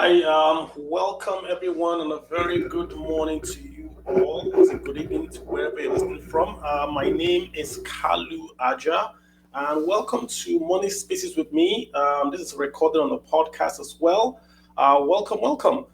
Hi, welcome everyone, and a very good morning to you all. It's a good evening to wherever you're listening from. My name is Kalu Aja, and welcome to Money Spaces with me. This is recorded on the podcast as well. Welcome.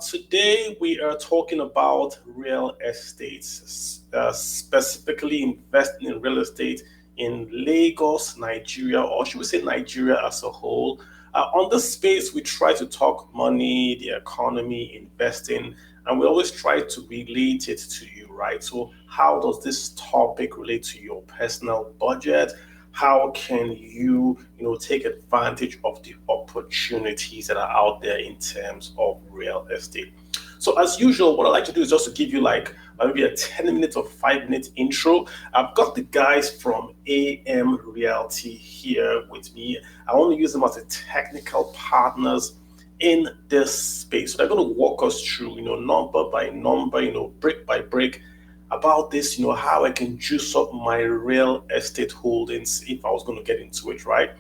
Today we are talking about real estate, specifically investing in real estate in Lagos, Nigeria, or should we say Nigeria as a whole. On this space, we try to talk money, the economy, investing, and we always try to relate it to you, right? So, how does this topic relate to your personal budget? How can you take advantage of the opportunities that are out there in terms of real estate? So, as usual, what I like to do is just to give you like maybe a 10 minute or 5 minute intro. I've got the guys from AM Realty here with me. I want to use them as a technical partners in this space. So they're going to walk us through, number by number, brick by brick about this, how I can juice up my real estate holdings if I was going to get into it, right?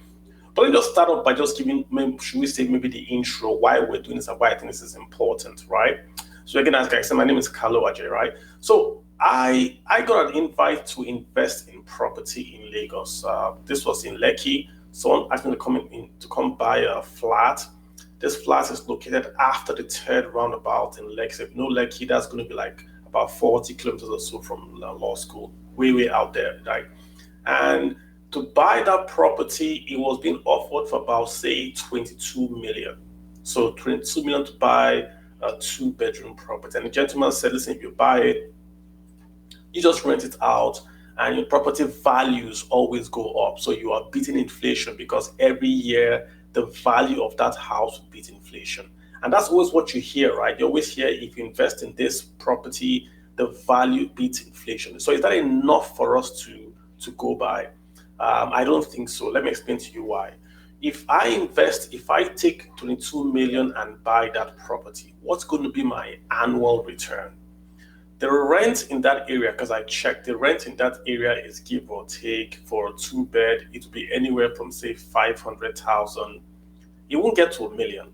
But let me just start off by just giving, should we say, maybe the intro, why we're doing this and why I think this is important, right? So again, as I said, my name is Carlo Ajay, right? So I got an invite to invest in property in Lagos. This was in Lekki. Someone asked me to come buy a flat. This flat is located after the third roundabout in Lekki. So if you know Lekki, that's going to be like about 40 kilometers or so from law school, way out there, right? And to buy that property, it was being offered for about, say, 22 million. So 22 million to buy a two-bedroom property. And the gentleman said, listen, if you buy it, you just rent it out, and your property values always go up. So you are beating inflation because every year the value of that house will beat inflation. And that's always what you hear, right? You always hear if you invest in this property, the value beats inflation. So is that enough for us to go by? I don't think so. Let me explain to you why. If I take 22 million and buy that property, what's going to be my annual return? The rent in that area, because I checked, the rent in that area is give or take for a two-bed, it will be anywhere from say 500,000. It won't get to a million.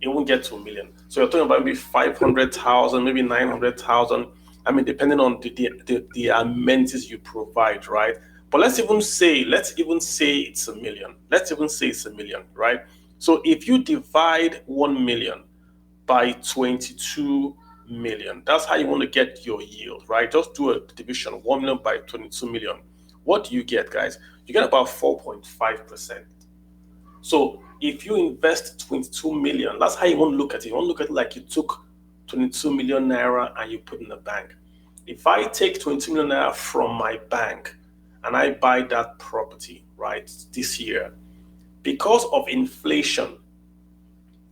It won't get to a million. So you're talking about maybe 500,000, maybe 900,000. I mean, depending on the amenities you provide, right? But let's even say it's a million. Let's even say it's a million, right? So if you divide 1 million by 22 million, that's how you want to get your yield, right? Just do a division, 1 million by 22 million. What do you get, guys? You get about 4.5%. So if you invest 22 million, that's how you want to look at it. You want to look at it like you took 22 million naira and you put in the bank. If I take 22 million naira from my bank and I buy that property, right, this year, because of inflation,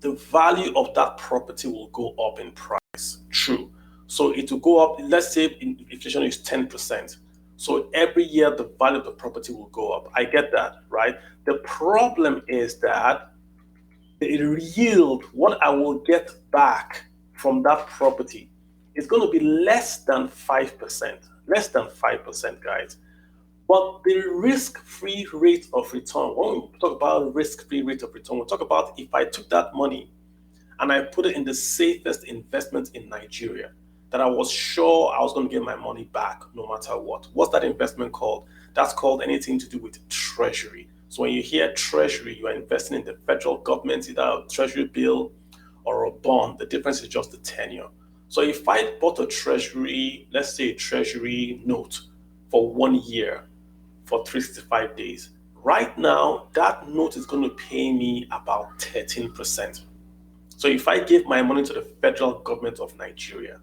the value of that property will go up in price. True. So it will go up, let's say inflation is 10%. So every year the value of the property will go up. I get that, right? The problem is that the yield, what I will get back from that property, is going to be less than 5%. Less than 5%, guys. But the risk-free rate of return, when we talk about risk-free rate of return, we'll talk about if I took that money and I put it in the safest investment in Nigeria, that I was sure I was going to get my money back no matter what. What's that investment called? That's called anything to do with treasury. So when you hear treasury, you are investing in the federal government, either a treasury bill or a bond. The difference is just the tenure. So if I bought a treasury, let's say a treasury note for 1 year, for 365 days, right now, that note is going to pay me about 13%. So if I give my money to the federal government of Nigeria,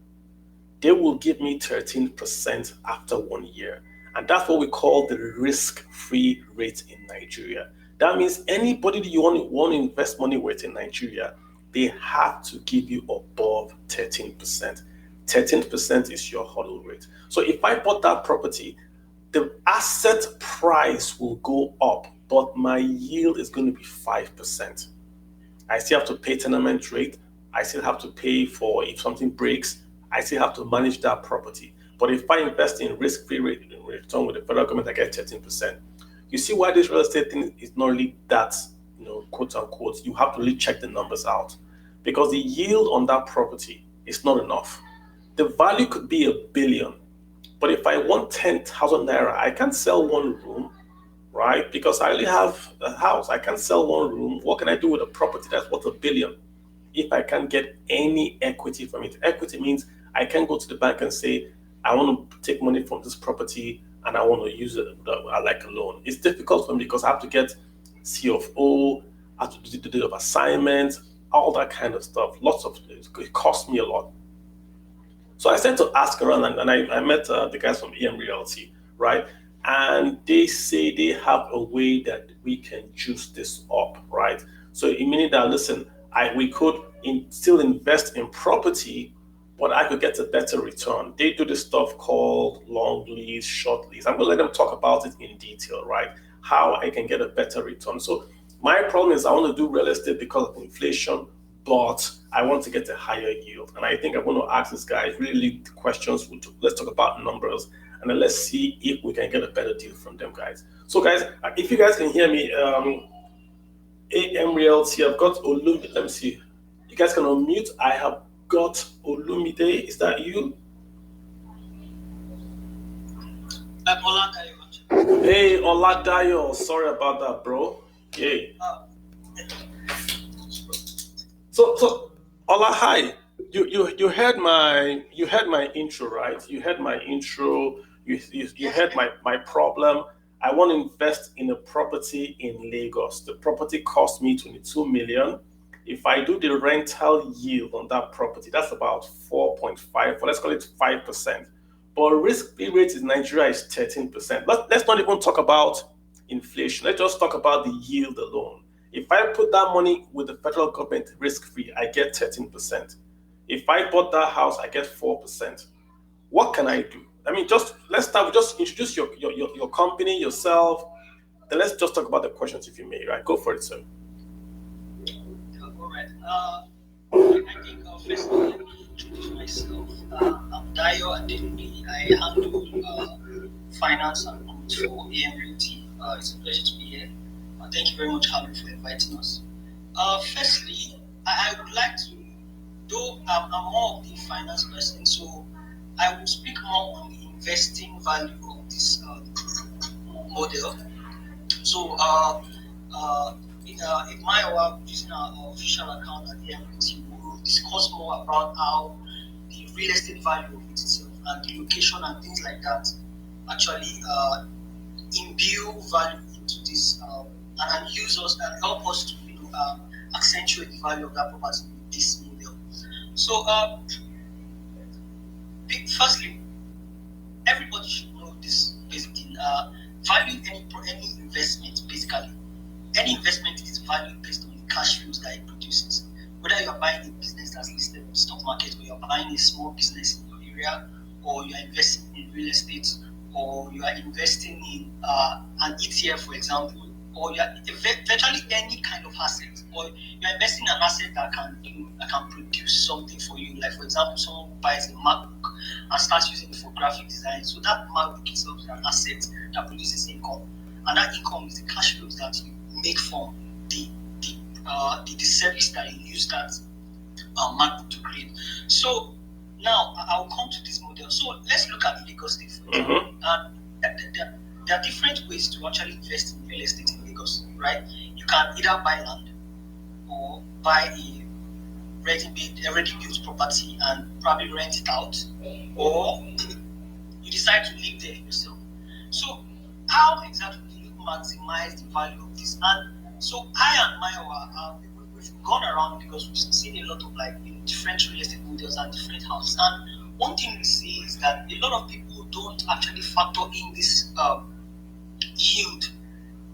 they will give me 13% after 1 year. And that's what we call the risk-free rate in Nigeria. That means anybody that you want to invest money with in Nigeria, they have to give you above 13%. 13% is your hurdle rate. So if I bought that property, the asset price will go up, but my yield is going to be 5%. I still have to pay tenement rate. I still have to pay for if something breaks. I still have to manage that property. But if I invest in risk-free rate in return with the federal government, I get 13%. You see why this real estate thing is not really that, quote unquote. You have to really check the numbers out. because the yield on that property is not enough. The value could be $1 billion, but if I want 10,000 naira, I can't sell one room, right? Because I only have a house. I can't sell one room. What can I do with a property that's worth $1 billion if I can't get any equity from it? Equity means I can go to the bank and say, I want to take money from this property and I want to use it like a loan. It's difficult for me because I have to get C of O, I have to do the deed of assignment, all that kind of stuff. Lots of it costs me a lot. So I started to ask around, and I met the guys from EM Realty, right? And they say they have a way that we can juice this up, right? So it meaning that, listen, we could still invest in property, but I could get a better return. They do this stuff called long lease, short lease. I'm going to let them talk about it in detail, right? How I can get a better return. So my problem is I want to do real estate because of inflation, but I want to get a higher yield. And I think I'm going to ask this guy really questions. Let's talk about numbers, and then let's see if we can get a better deal from them, guys. So, guys, if you guys can hear me, AM Realty, I've got Olumide. Let me see. You guys can unmute. I have got Olumide. Is that you? Hey, Oladayo. Sorry about that, bro. Yay. So Ola, hi. You heard my intro, right? You heard my intro. You heard my problem. I want to invest in a property in Lagos. The property cost me 22 million. If I do the rental yield on that property, that's about 4.5, or let's call it 5%. But risk-free rate in Nigeria is 13%. Let's not even talk about inflation. Let's just talk about the yield alone. If I put that money with the federal government risk-free, I get 13%. If I bought that house, I get 4%. What can I do? I mean, let's start with just introduce your company, yourself. Then let's just talk about the questions, if you may, right? Go for it, sir. All right. I think first let me introduce myself. I'm Dayo Adeyemi. I handle finance and growth for AM Realty. It's a pleasure to be here. Thank you very much, Harvey, for inviting us. Firstly, I would like to, though I'm more of the finance person, so I will speak more on the investing value of this model. So, if my work using our official account at the MPT, we'll discuss more about how the real estate value of it itself and the location and things like that actually imbue value into this and use us and help us to accentuate the value of that property with this model. So, firstly, everybody should know this basic thing. Value any investment, basically. Any investment is valued based on the cash flows that it produces. Whether you are buying a business that's listed on the stock market, or you are buying a small business in your area, or you are investing in real estate, or you are investing in an ETF, for example, or you are virtually any kind of asset, or you are investing in an asset that can produce something for you. Like, for example, someone who buys a MacBook and starts using it for graphic design. So that MacBook itself is an asset that produces income, and that income is the cash flows that you make from the service that you use that MacBook to create. So now I'll come to this model. So let's look at Lagos State, for example. There are different ways to actually invest in real estate in Lagos, right? You can either buy land or buy a ready-built property and probably rent it out, or you decide to live there yourself. So how exactly do you maximize the value of this? And so I and Maiwa, we've gone around because we've seen a lot of different real estate models and different houses. And one thing we see is that a lot of people don't actually factor in this yield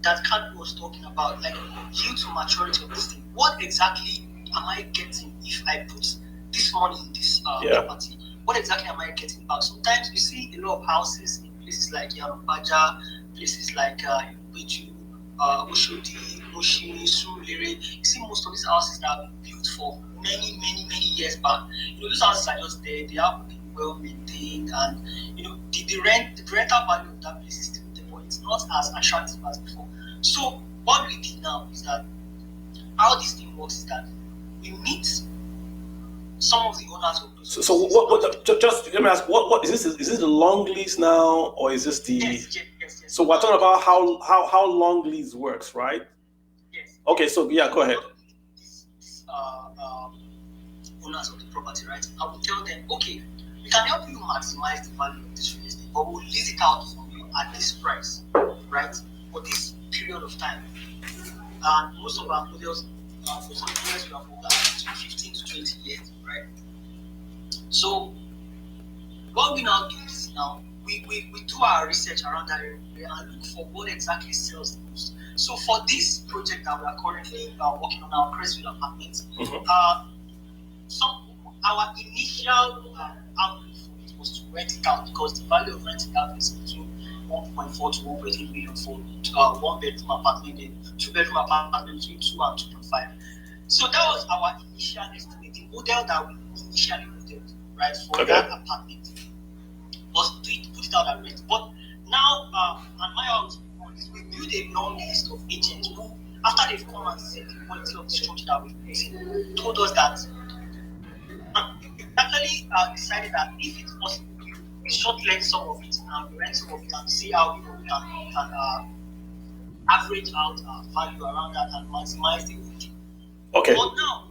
that Kadu was talking about, like yield to maturity of this thing. What exactly am I getting if I put this money in this property? What exactly am I getting back? Sometimes we see a lot of houses in places like Yanopaja, places like Beju, Oshodi, Oshini, Surulere. You see most of these houses that have been built for many years back. Those houses are just there. They have been well maintained, and the rental value of that place is still there, but it's not as attractive as before. So what we did now is that how this thing works is that we meet some of the owners of those. So what? Just let me ask. What is this? Is this the long lease now, or is this the? Yes. So we're talking about how long lease works, right? Yes. Okay. So yeah, go ahead. These owners of the property, right? I will tell them, okay, we can help you maximize the value of this real estate, but we'll lease it out for you at this price, right? For this period of time. And most of our models, for some years, we have over 15 to 20 years, right? So what we now do is now we do our research around that area and look for what exactly sells the most. So for this project that we are currently working on, our Crestville apartments, our initial outlook for it was to rent it out because the value of renting out is between 1.4 to 1.8 million for one bedroom apartment and two bedroom apartment between 2 and 2.5. So that was our initial estimate. The model that we initially modeled, right, for that apartment was to put it out at rent. But now, and my outlook on this, we build a long list of agents who, after they've come and seen the quality of the structure that we've put, told us that we actually decided that if it's possible, we short-let some of it and we rent some of it and see how we can average out value around that and maximize the income. Okay. But now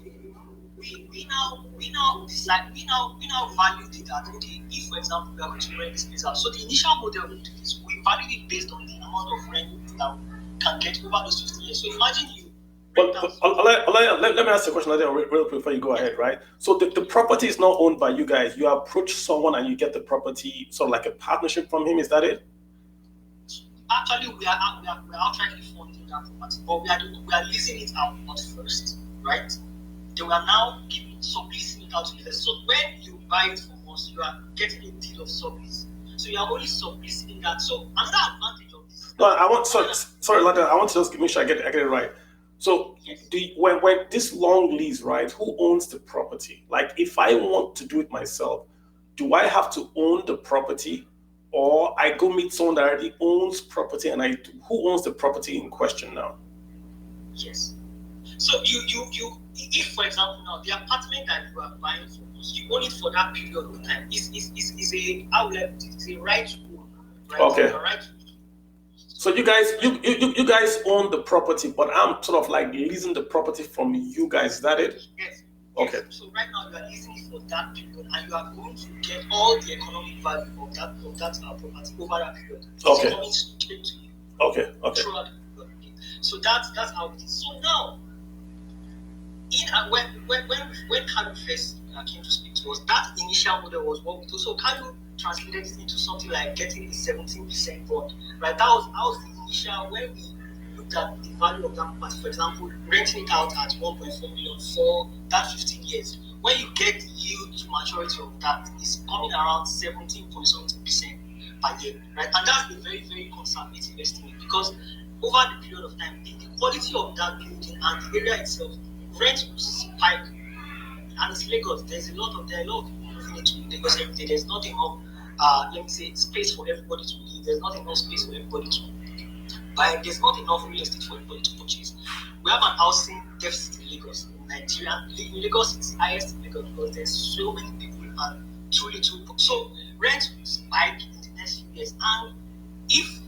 we now decide we now valued it at, okay, if for example we are going to rent this place out. So the initial model we did is we valued it based on the amount of rent that we can get over those 15 years. So imagine you. But let me ask you a question real quick before you go ahead, right? So the property is not owned by you guys. You approach someone and you get the property, sort of like a partnership from him. Is that it? Actually, we are outrightly funding that property, but we are leasing it out first, right? They were now subleasing it out to investors. So when you buy it from us, you are getting a deal of sublease. So you are only subleasing that. So another advantage of this. No, I want sorry, London. I want to just make sure I get it right. So yes. When this long lease, right? Who owns the property? Like, if I want to do it myself, do I have to own the property, or I go meet someone that already owns property, and who owns the property in question now? Yes. So you if for example now the apartment that you are buying from us, you own it for that period of time. Is a outlet. It's a right to own. Right? Okay. It's a right to. So you guys own the property, but I'm sort of like leasing the property from you guys. Is that it? Yes. Okay. Yes. So right now you are leasing it for that period, and you are going to get all the economic value of that property over that period. It's coming straight to you. Okay. Throughout the period. So that's how it is. So now, when Kalu first came to speak to us, that initial model was what we do. So Kalu translated it into something like getting a 17% bond, right? That was the initial when we looked at the value of that property. For example, renting it out at 1.4 million for that 15 years. When you get the yield to maturity of that, it's coming around 17.something% per year, right? And that's a very, very conservative estimate because over the period of time, the quality of that building and the area itself, rent will spike. And it's Lagos. There are a lot of people moving into Lagos every day. There's not enough, let me say, space for everybody to live. There's not enough space for everybody to buy. There's not enough real estate for everybody to purchase. We have an housing deficit in Lagos. In Nigeria, Lagos is highest in Lagos because there's so many people and too little. So rent will spike in the next few years. And if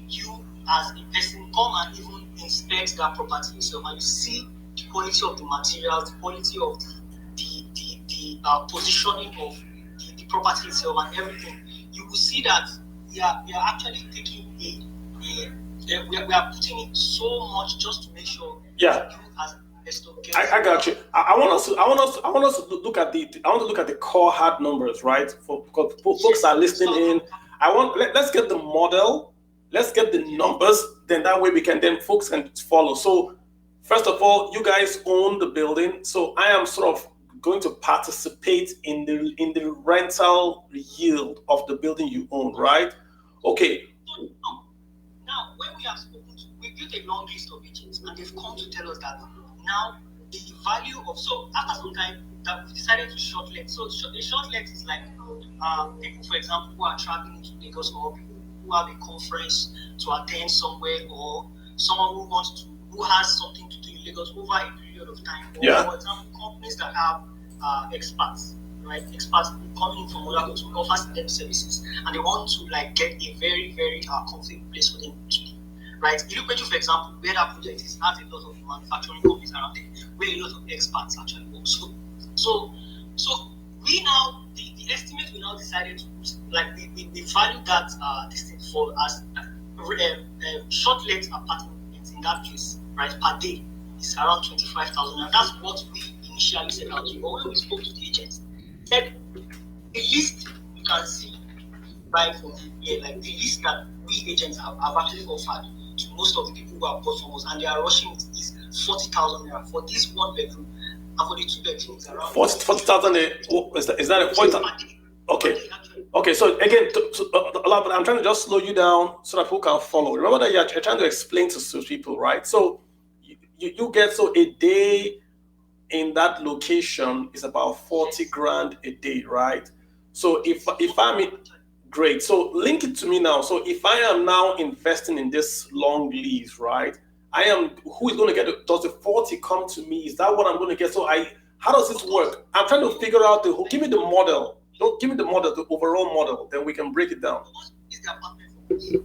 you, as a person, come and even inspect that property yourself and you see the quality of the materials, the quality of the positioning of the property itself and everything, you will see that we are actually taking we are putting in so much just to make sure you as investor get. I got you. I want us to look at the core hard numbers, right? Because folks are listening in. Let's get the model, let's get the numbers, then that way we can folks can follow. So first of all, you guys own the building, so I am sort of going to participate in the rental yield of the building you own, right? Okay. So now, when we have spoken to, we built a long list of agents, and they've come to tell us that now the value of, so after some time that we decided to short let. So the short let is like people, for example, who are traveling into Lagos, or people who have a conference to attend somewhere, or someone who has something to do in Lagos over a period of time, or for example, companies that have expats, right? Expats coming in from other countries to offer them services, and they want to like get a very, very comfortable place for them to be, right? Illupeju, for example, where that project is, has a lot of manufacturing companies around it, where a lot of expats actually work. So we now the estimate we now decided to put, like we value that this thing for as short let apartments in that place, right, per day is around 25,000, and that's what we initially set out to. But when we spoke to the agents, said the list you can see right from here, like the list that we agents have actually offered to most of the people who have bought from us, and they are rushing it, is 40,000 naira for this one bedroom, and for the two bedrooms around 40,000. Is that a point? Okay. Okay, so again, but I'm trying to just slow you down so that people can follow. Remember that you're trying to explain to people, right? So you get, so a day in that location is about 40 grand a day, right? So if I'm in, great, so link it to me now. So if I am now investing in this long lease, right? Who is going to get it? Does the 40 come to me? Is that what I'm going to get? So how does this work? I'm trying to figure out give me the model. Don't give me the model, the overall model, then we can break it down.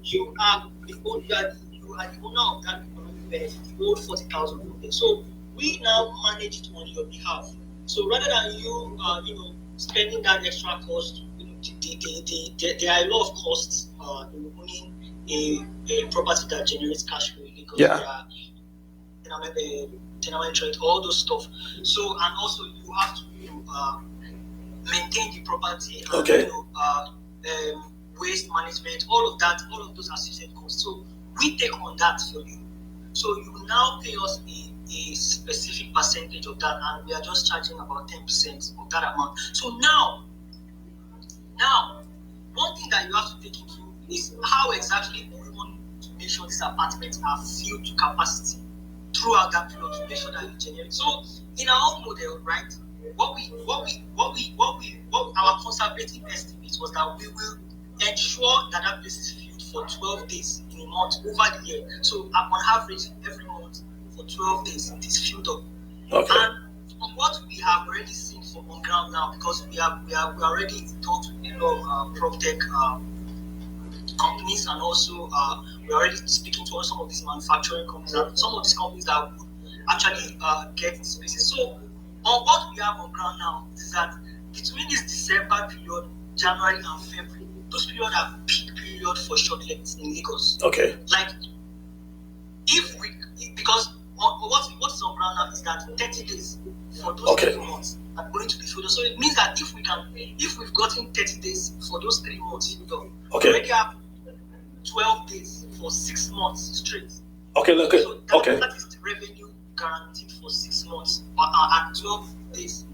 You are the owner, of that benefit. You owe 40,000. So we now manage it on your behalf. So rather than you, spending that extra cost, there are a lot of costs in owning a property that generates cash flow, because there are tenement rent, all those stuff. So, and also you have to maintain the property, and waste management, all of those associated costs. So we take on that for you. So you will now pay us a specific percentage of that, and we are just charging about 10% of that amount. So now, one thing that you have to take into is how exactly we want to make sure these apartments are filled to capacity throughout that period, to make sure that you generate. So in our own model, right, what our conservative estimate was that we will ensure that that place is filled for 12 days in a month over the year. So on average, every month for 12 days, it is filled up. Okay. And from what we have already seen from on ground now, because we are already in touch with a lot of prop tech companies, and also we're already speaking to some of these manufacturing companies, and some of these companies that would actually get spaces. So on what we have on ground now is that between this December period, January and February, those periods are peak period for short lets in Lagos. Okay. Like, because what's on ground now is that 30 days for those 3 months are going to be filled up. So it means that if we've gotten 30 days for those 3 months filled up, we already have 12 days for 6 months straight. Okay, look. So that is the revenue guaranteed for 6 months at 12 days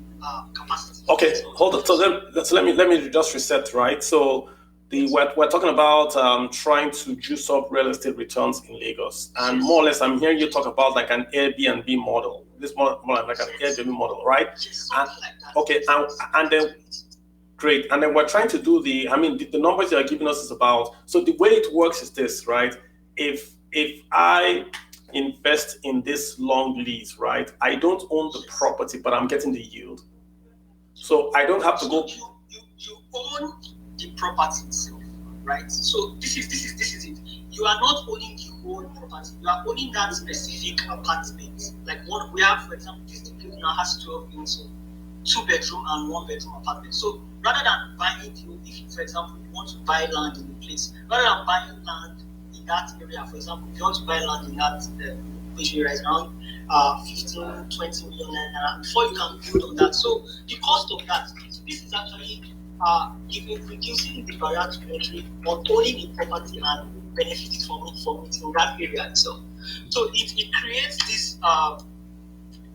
capacity. Okay, hold on. So let me just reset, right? So we're talking about trying to juice up real estate returns in Lagos, and more or less, I'm hearing you talk about like an Airbnb model. This more like an Airbnb model, right? And, okay, and then great, and then we're trying to do the numbers you're giving us is about. So the way it works is this, right? If I invest in this long lease, right, I don't own the property, but I'm getting the yield. So I don't have to go. You own the property itself, right? So this is it. You are not owning the whole property. You are owning that specific apartment. Like what we have, for example, this building now has 12 units, so 2 bedroom and 1 bedroom apartment. So rather than buying, if for example you want to buy land in the place, rather than buying land in that area, for example, if you want to buy land in that which area is around 15-20 million naira before you can build on that. So the cost of that, this is actually reducing the barrier to entry on owning a property and benefiting from it in that area itself. So it creates this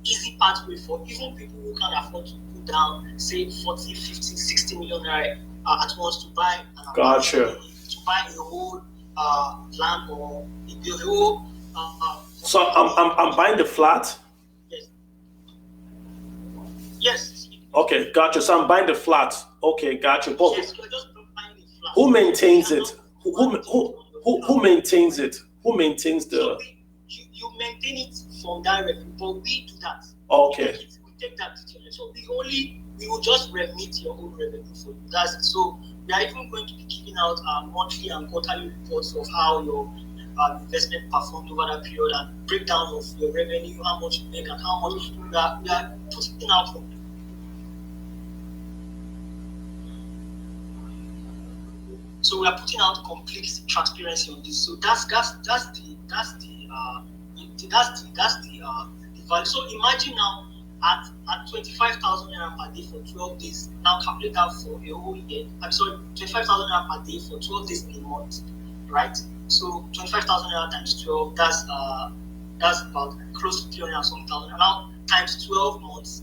easy pathway for even people who can afford to put down, say 40, 50, 60 million naira at once to buy an Gotcha. To buy a whole land or a whole. So I'm buying the flat. Yes. Yes. Okay, gotcha. So I'm buying the flat. Okay, gotcha. But yes, you're just buying the flat. Who maintains it? Who maintains it? Who maintains the? So you maintain it from that revenue, but we do that. Okay. We take that detail. So we will just remit your own revenue for you. That's it. So we are even going to be giving out monthly and quarterly reports of how your investment performed over that period, and breakdown of your revenue, how much you make and how much we are putting out from. So we are putting out complete transparency on this. So that's the value. So imagine now at 25,000 naira per day for 12 days. Now calculate that for a whole year. I'm sorry, 25,000 naira per day for 12 days in a month, right? So 25,000 naira times 12, that's about close to 300 and something thousand. And now times 12 months,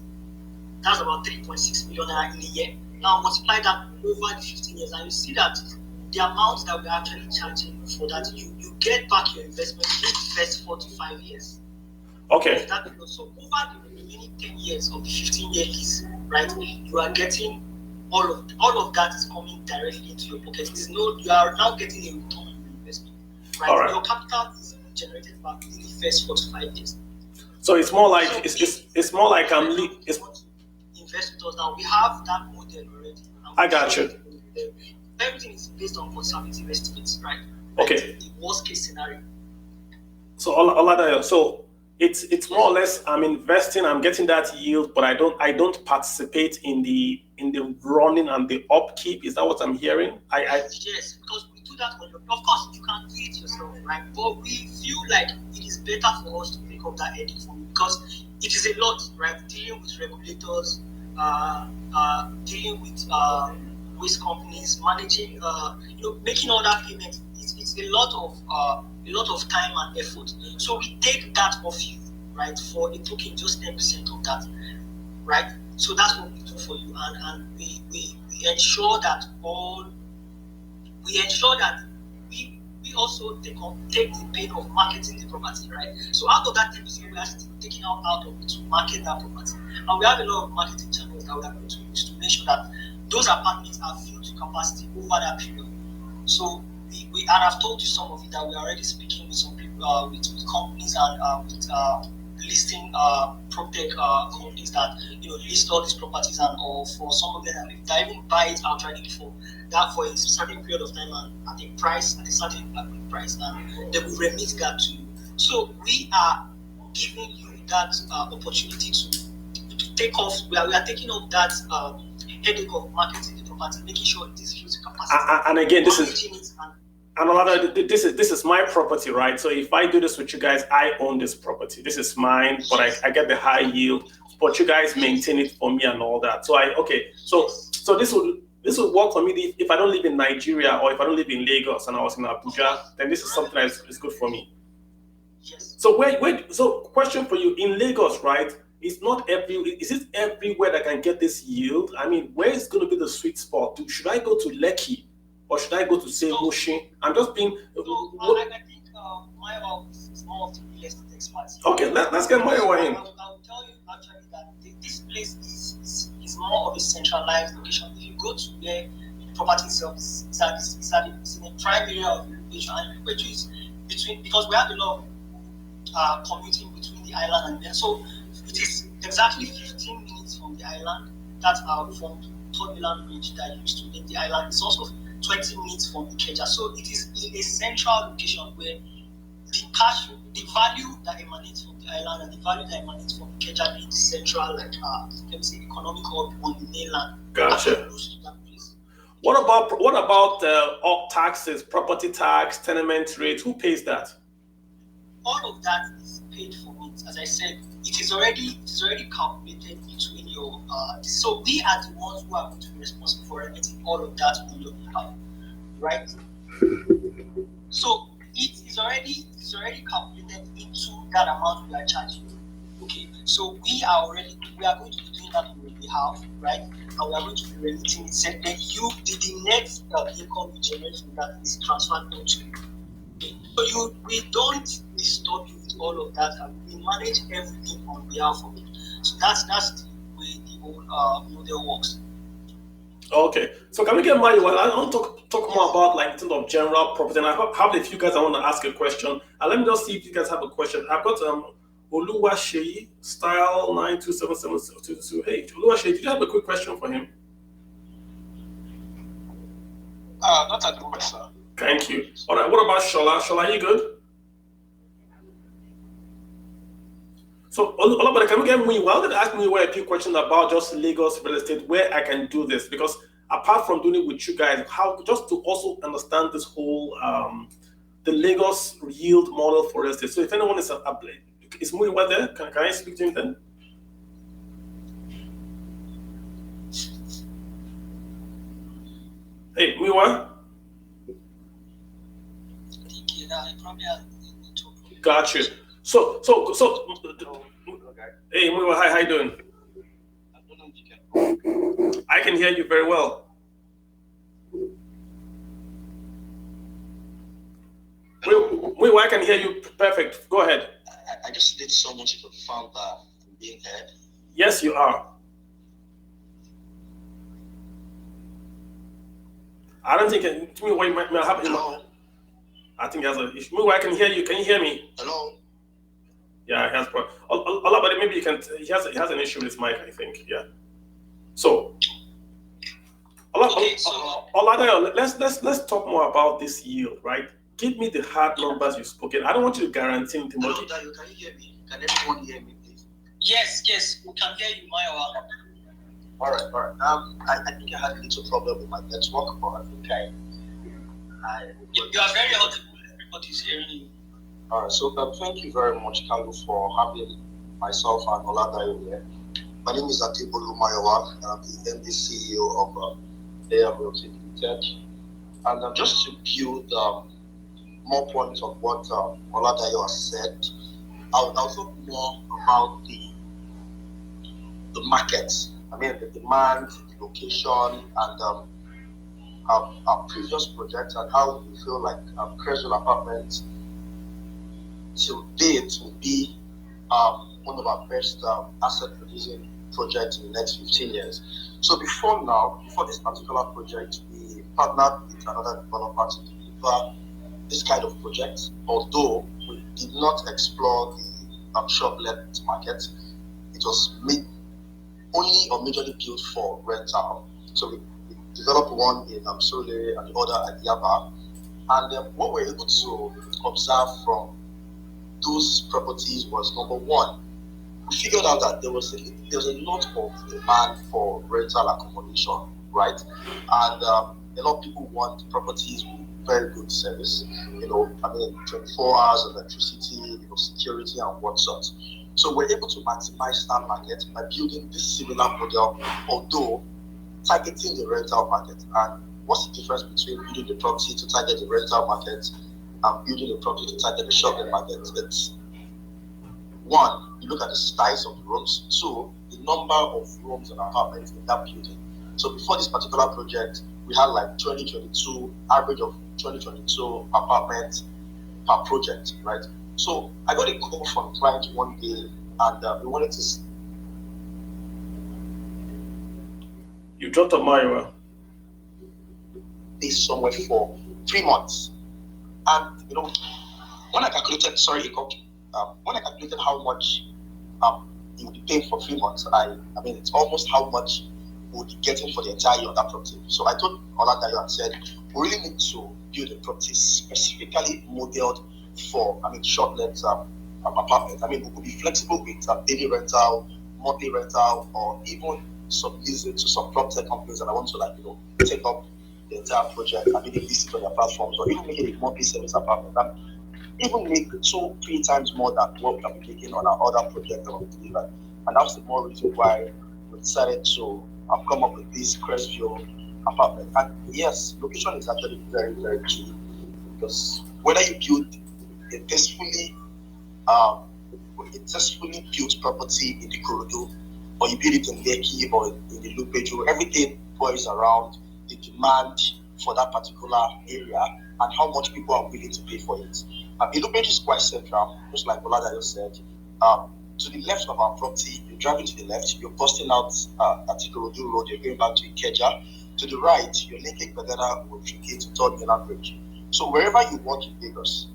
that's about 3.6 million naira in a year. Now multiply that over the 15 years, and you see that the amount that we're actually charging for that, you get back your investment in the first 4 to 5 years. Okay. So over the remaining 10 years of the 15-year lease, right, you are getting all of that is coming directly into your pocket. You are now getting a return on your investment. Right? All right. Your capital is generated back within the first 4 to 5 years. So it's more like it's more like invest with us now. We have that model already. I got you. Everything is based on conservative estimates, right? Okay. The worst case scenario. So so it's more or less I'm investing, I'm getting that yield, but I don't participate in the running and the upkeep. Is that what I'm hearing? Yes, because we do that for you. Of course, you can do it yourself, right? But we feel like it is better for us to pick up that headache for you, because it is a lot, right? Dealing with regulators, dealing with waste companies, managing, making all that payments. It's a lot of time and effort. So we take that off you, right, for a token, just 10% of that, right? So that's what we do for you, and we ensure that we also take the pain of marketing the property, right? So out of that 10%, we are still taking out of it to market that property, and we have a lot of marketing channels that we are going to use to make sure that those apartments are filled to capacity over that period. So and I've told you some of it, that we are already speaking with some people, with companies and with listing PropTech companies that list all these properties, and or for some of them that even buy it outright for a certain period of time and at a certain price, and they will remit that to you. So we are giving you that opportunity to take off. We are taking off that headache of marketing the property, making sure it is filled to capacity. And again, this is my property, right? So if I do this with you guys, I own this property. This is mine, but I get the high yield, but you guys maintain it for me and all that. So so this would work for me if I don't live in Nigeria, or if I don't live in Lagos and I was in Abuja, then this is something that is good for me. Yes. So so question for you, in Lagos, right? Is it everywhere that can get this yield? I mean, where is going to be the sweet spot? Should I go to Lekki, or should I go to say Mushin? I'm just being. I think my office is more of the real estate experts. Okay, let's get my way in. I will tell you actually that this place is more of a centralized location. If you go to where the property itself is in a prime area of the location, and which is because we have a lot of commuting between the island and there. So it is exactly 15 minutes from the island. That's from Third Milan Bridge that used to link the island. It's also 20 minutes from Ikeja. So it is in a central location where the value that emanates from the island and the value that emanates from Ikeja being central, let me say, economic hub on the mainland. Gotcha. What about taxes, property tax, tenement rate? Who pays that? All of that is paid for it. As I said, it is already calculated between your. So we are the ones who are going to be responsible for remitting all of that on your behalf, right? So it is already calculated into that amount we are charging. Okay, so we are going to be doing that on your behalf, right? And we are going to be remitting it. Then the next income you generate from that is transferred onto you. Okay? So we don't disturb you with all of that, and we manage everything on behalf of it. So that's the way the whole model works. Okay, so can we get Mario? I want to talk more about in terms of general property, and I have a few guys I want to ask a question. And let me just see if you guys have a question. I've got Oluwaseyi, style 9277222H. Oluwaseyi, did you have a quick question for him? Not at the moment, sir. Thank you. All right, what about Shola? Shola, you good? So, Olabode, can we get Muyiwa? I wanted to ask Muyiwa a few questions about just Lagos real estate, where I can do this, because apart from doing it with you guys, how just to also understand this whole the Lagos yield model for real estate. So, if anyone is Muyiwa there? Can I speak to him then? Hey, Muyiwa. Got you. So, hey, Muyiwa, hi, how you doing? I can hear you very well. Muyiwa, I can hear you perfect. Go ahead. I just need someone to confirm that I'm being heard. Yes, you are. I don't think Muyiwa might have. Hello? I think he has an issue. Muyiwa, I can hear you. Can you hear me? Hello? Yeah, he has problem. But maybe you can. He has an issue with his mic, I think. Yeah. So, Oladayo, let's talk more about this yield, right? Give me the hard numbers you've spoken. I don't want you to guarantee anything. Hello, Dayo, can you hear me? Can everyone hear me, please? Yes, we can hear you, Mayowa. All right. I think I had a little problem with my network, but I think you are very audible. Everybody's hearing you. All right. So thank you very much, Kalu, for having myself and Oladayo here. My name is Atibolu Mayowa, and I'm the MD CEO of AM Realty Limited. And just to build more points on what Oladayo has said, I'll talk more about the market. I mean, the demand, the location, and our previous projects, and how we feel like Creswell Apartments till date will be one of our best asset producing projects in the next 15 years. So before this particular project, we partnered with another developer to deliver this kind of project, although we did not explore the shop-let market. It was only or majorly built for rental. So we developed one in Surulere and the other at Yaba. And what we're able to observe from those properties was, number one, we figured out that there was a lot of demand for rental accommodation, right? And a lot of people want properties with very good service, 24 hours of electricity, security and whatnot. So we're able to maximize that market by building this similar model, although targeting the rental market. And what's the difference between building the property to target the rental market and building the property to target the shopping market? It's one, you look at the size of the rooms. Two, the number of rooms and apartments in that building. So before this particular project, we had like 2022, average of 2022 apartments per project, right? So I got a call from a client one day, and we wanted to. You dropped a Mayowa. This somewhere for 3 months, and when I calculated, when I calculated how much he would be paying for 3 months, I mean it's almost how much we would be getting for the entire year of that property. So I told Oladayo and said, we really need to build a property specifically modeled for, short-let apartments. We could be flexible with daily rental, monthly rental, or even sublease it to some prop-tech companies that I want to take up the entire project and maybe list it on their platforms, or even make it a monthly service apartment, and even make 2-3 times more than what we have been making on our other project that we delivered. And that's the more reason why we decided to come up with this Crestview apartment. And yes, location is actually very, very key, because whether you build a tastefully built property in the Ikorodu, or you build it in Lekki or in the Lupeju, everything boils around the demand for that particular area and how much people are willing to pay for it. Ilupeju is quite central, just like Oladayo said. To the left of our property, you're driving to the left, you're busting out at Ikorodu Road, you're going back to Ikeja. To the right, you're linking Bedana with Trike to Third Mainland Bridge. So wherever you work in Lagos,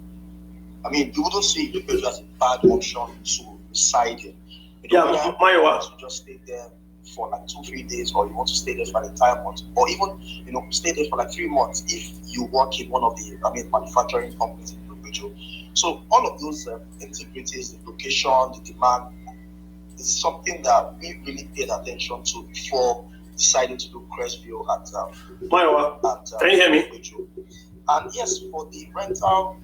you wouldn't see Ilupeju as a bad option to residing. Yeah, Mayowa. You just stay there for like 2-3 days, or you want to stay there for an entire month, or even stay there for like 3 months if you work in one of the manufacturing companies in the region. So all of those integrities, the location, the demand, is something that we really paid attention to before deciding to do Crestview at Mayowa. Can you hear me? And yes, for the rental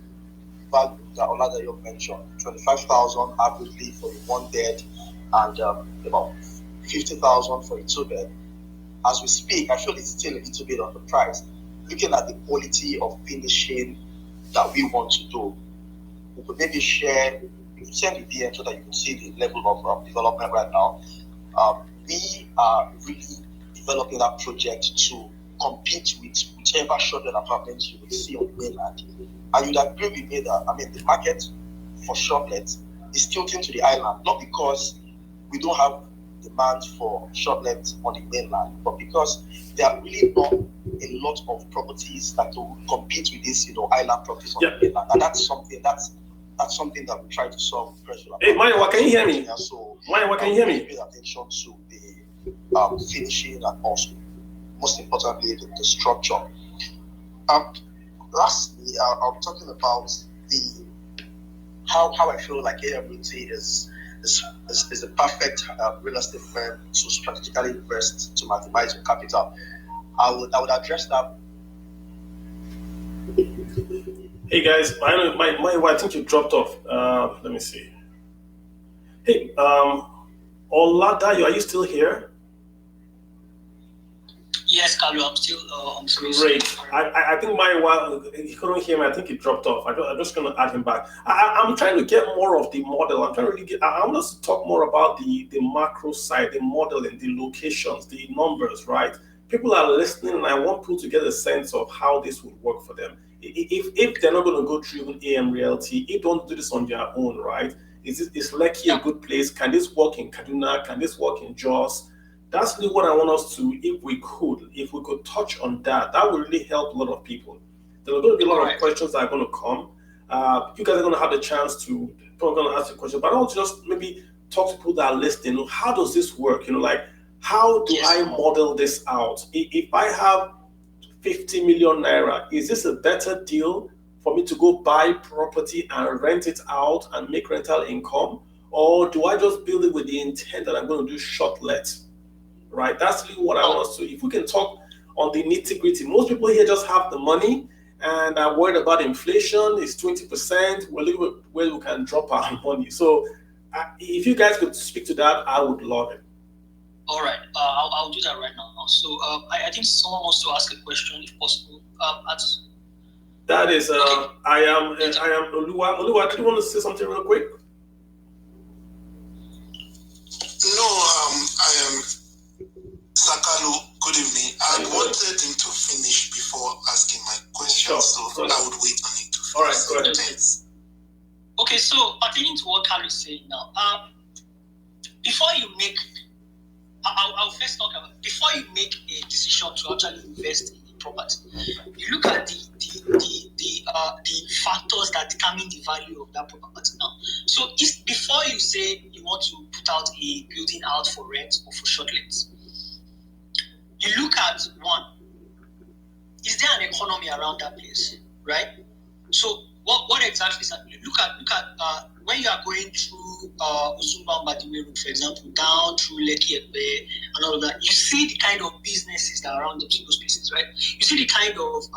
value that Oladayo mentioned, 25,000 averagely for the 1 bed, and about 50,000 for a 2 bed. As we speak, I feel it's still a little bit on the price. Looking at the quality of finishing that we want to do, we could maybe share. You can send the DM so that you can see the level of development right now. We are really developing that project to compete with whichever short-let apartments you will see on the mainland. And you'd agree with me that the market for short-let is tilting to the island, not because we don't have demand for short-let on the mainland, but because there are really not a lot of properties that will compete with these island properties on the mainland. And that's something that we try to solve with pressure. Hey, Mayowa, can you hear me? So, Mayowa, can you hear me? Pay attention to the finishing, and also, most importantly, the structure. Lastly, I'm talking about how I feel like AMRT is the perfect real estate firm to strategically invest to maximize your capital. I would address that. Hey guys, I think you dropped off. Let me see. Hey, Oladayo, are you still here? Yes, Carlo, I'm still. Great. I think he couldn't hear me. I think he dropped off. I'm just going to add him back. I'm trying to get more of the model. I'm trying to really I want us to talk more about the macro side, the modeling, the locations, the numbers, right? People are listening, and I want people to get a sense of how this would work for them. If they're not going to go through even AM Realty, if they don't do this on their own, right? Is Lekki a good place? Can this work in Kaduna? Can this work in Jos? That's really what I want us to, if we could touch on that, that would really help a lot of people. There are going to be a lot of questions that are going to come. You guys are going to have the chance to, people are going to ask you questions, but I want to just maybe talk to people that are listening. How does this work? How do I model this out? If I have 50 million naira, is this a better deal for me to go buy property and rent it out and make rental income? Or do I just build it with the intent that I'm going to do short let? Right? That's really what I want us to. If we can talk on the nitty-gritty, most people here just have the money and are worried about inflation. It's 20%. We're looking at where we can drop our money. So if you guys could speak to that, I would love it. All right, I'll do that right now. So I think someone wants to ask a question, if possible. That is, I am Oluwa. Oluwa, do you want to say something real quick? No, I am Sakalu. Good evening. I wanted him to finish before asking my question, so I would wait on him to finish. All right, go ahead. Thanks. Okay, so pertaining to what Carl is saying now, before you make, I'll first talk about, before you make a decision to actually invest in property, you look at the factors that determine the value of that property now. So if before you say you want to put out a building out for rent or for short let, you look at one, is there an economy around that place, right? So what exactly is that? Look at when you are going through Uzumba Mbadiwe Road, for example, down through Lekki Ekpe and all of that, you see the kind of businesses that are around those places, right? You see the kind of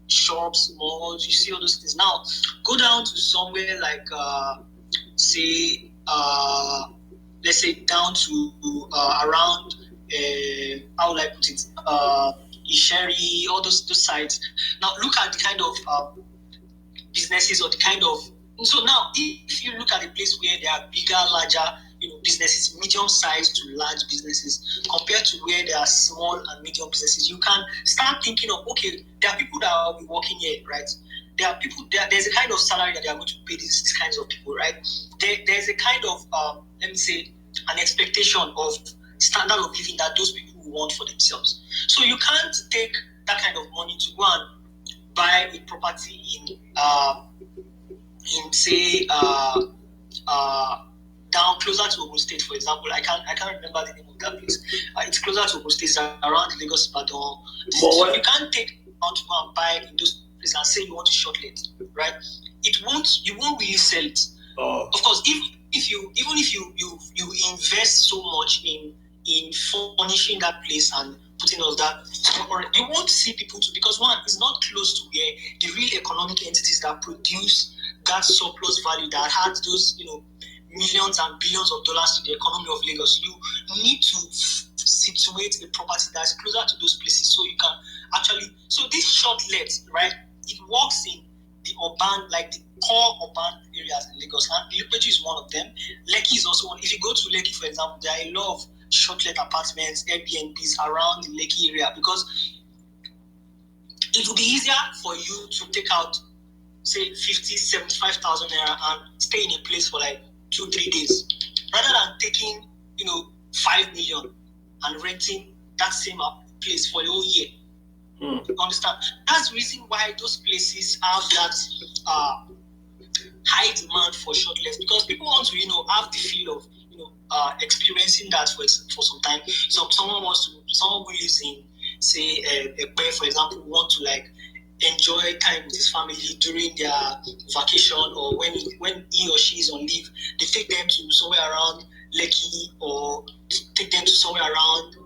shops, malls, you see all those things. Now, go down to somewhere like, let's say down to around, how will I put it, Isheri, all those sites. Now, look at the kind of businesses or the kind of, so now if you look at a place where there are bigger, larger, businesses, medium-sized to large businesses, compared to where there are small and medium businesses, you can start thinking of, okay, there are people that will be working here, right? There are people, there's a kind of salary that they are going to pay these kinds of people, right? There's a kind of, let me say, an expectation of standard of living that those people want for themselves. So you can't take that kind of money to go and buy a property in say down closer to Ogun State, for example. I can't remember the name of that place. It's closer to Ogun State, it's around Lagos, Badon. So you can't take out to go and buy in those places and say you want to shortlet, right? You won't really sell it. Of course, even if you invest so much in furnishing that place and putting all that, you won't see people because one, it's not close to where the real economic entities that produce that surplus value that had those, millions and billions of dollars to the economy of Lagos. You need to situate a property that's closer to those places so you can actually. So this shortlet, right? It works in the urban, like the core urban areas in Lagos, and Ilupeju is one of them. Lekki is also one. If you go to Lekki, for example, there are a lot of shortlet apartments, Airbnbs around the Lekki area because it will be easier for you to take out, say, 50, 75,000 naira and stay in a place for like 2-3 days, rather than taking, 5 million and renting that same place for a whole year. You understand? That's the reason why those places have that high demand for shortlets, because people want to, have the feel of, experiencing that for some time. Someone who lives in, say, Ekpe, for example, want to like enjoy time with his family during their vacation, or when he or she is on leave. They take them to somewhere around Lekki, or take them to somewhere around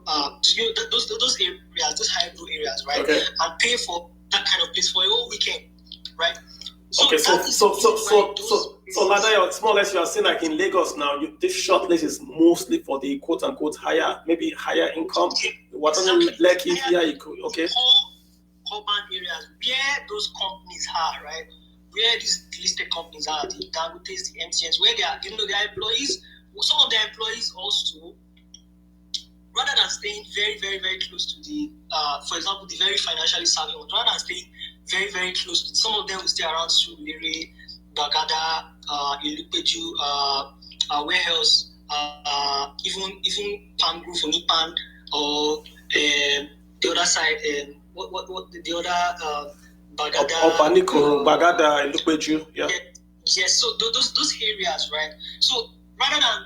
those areas, those high-blue areas, right? Okay. And pay for that kind of place for a whole weekend, right? Okay, so Lada, it's more or less you are saying like in Lagos now, this shortlist is mostly for the quote unquote higher income. What on Lekki here? Okay. Urban areas where those companies are, right? Where these listed companies are, the Dangotes, the MTNs, where they are, their employees. Some of their employees also, rather than staying very, very, very close to the, for example, the very financially savvy ones, rather than staying very, very close to, some of them will stay around Surulere, Bagada, Ilupeju, where else? Even Palm Grove, Nipan, or the other side, what the other Bagada, Obaniko, Bagada, Ilupeju, yeah. Yes, so those areas, right? So rather than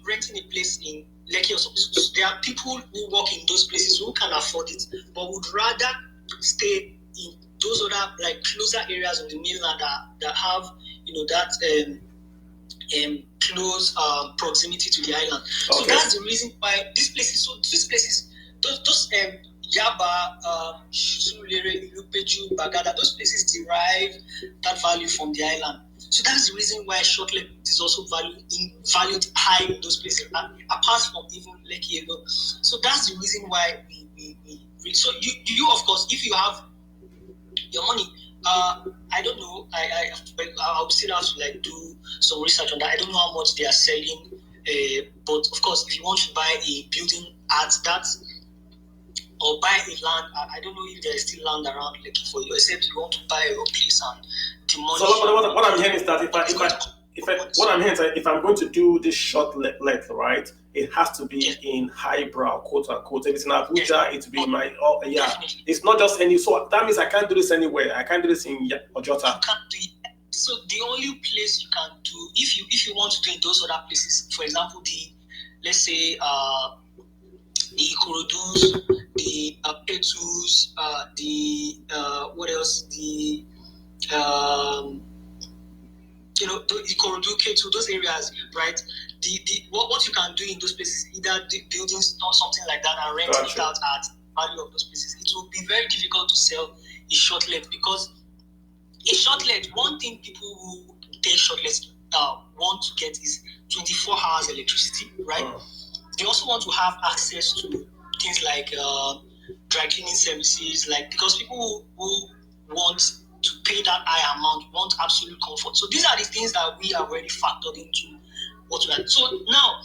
renting a place in Lekki or something, there are people who work in those places who can afford it, but would rather stay in those other like closer areas of the mainland that have that close proximity to the island. Okay. So that's the reason why these places. Those Yaba, Surulere, Ilupeju, Bagada, those places derive that value from the island. So that's the reason why shortlet is also valued high in those places, apart from even Lekki alone. So that's the reason why we so you of course, if you have your money, I don't know, I would still have to like do some research on that. I don't know how much they are selling, but of course, if you want to buy a building at that, or buy a land, I don't know if there is still land around Lekki for you, except you want to buy a place and demolish. So what I'm hearing is that if I'm going to do this shortlet, right, it has to be in highbrow, quote unquote. If it's in Abuja, it will be my Definitely. It's not just any. So that means I can't do this anywhere. I can't do this in Ojota. You can't do it. So the only place you can do, if you want to do in those other places, for example, let's say the Ikorodus, the Petus, what else? The the Ikorodu, K2, those areas, right? What you can do in those places, either building or something like that and renting it out at value of those places. It will be very difficult to sell a shortlet, because a shortlet, one thing people who take shortlets want to get is 24 hours electricity, right? They also want to have access to things like dry cleaning services, because people who want to pay that high amount want absolute comfort. So these are the things that we are already factored into what we are. So now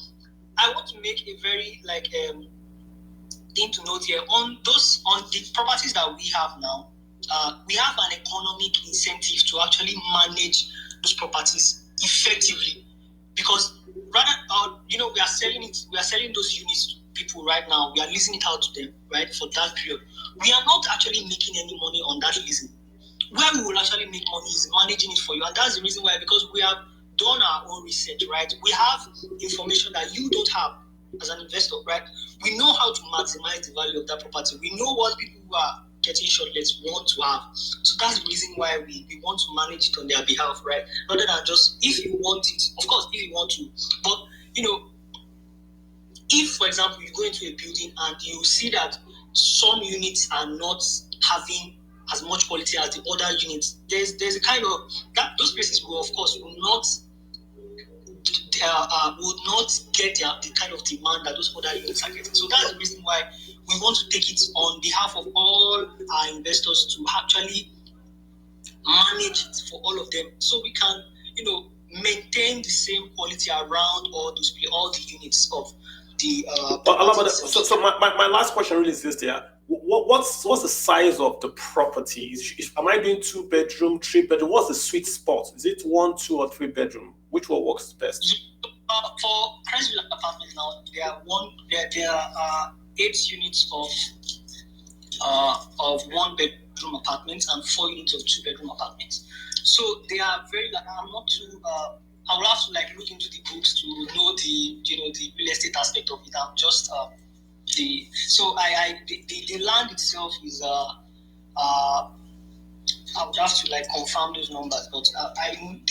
I want to make a very thing to note here on the properties that we have now. We have an economic incentive to actually manage those properties effectively, because rather we are selling those units to people right now. We are leasing it out to them, right, for that period. We are not actually making any money on that leasing. Where we will actually make money is managing it for you, and that's the reason why, because we have done our own research, right? We have information that you don't have as an investor, right? We know how to maximize the value of that property. We know what people who are getting shortlets want to have. So that's the reason why we want to manage it on their behalf, right? Rather than just, if you want it, of course, if you want to. But, if, for example, you go into a building and you see that some units are not having as much quality as the other units, there's a kind of, that those places will, of course, will not get the kind of demand that those other units are getting. So that's the reason why we want to take it on behalf of all our investors to actually manage it for all of them, so we can, maintain the same quality around all the units of the. So my last question really is this: yeah, what's the size of the property? Am I doing 2-bedroom, 3-bedroom? What's the sweet spot? Is it 1, 2, or 3-bedroom? Which one works best? For Crestville apartments now, there are 8 units of 1-bedroom apartments and 4 units of 2-bedroom apartments. So they are very. I'm not too. I will have to look into the books to know the real estate aspect of it. I'm just the land itself is I would have to confirm those numbers, but let me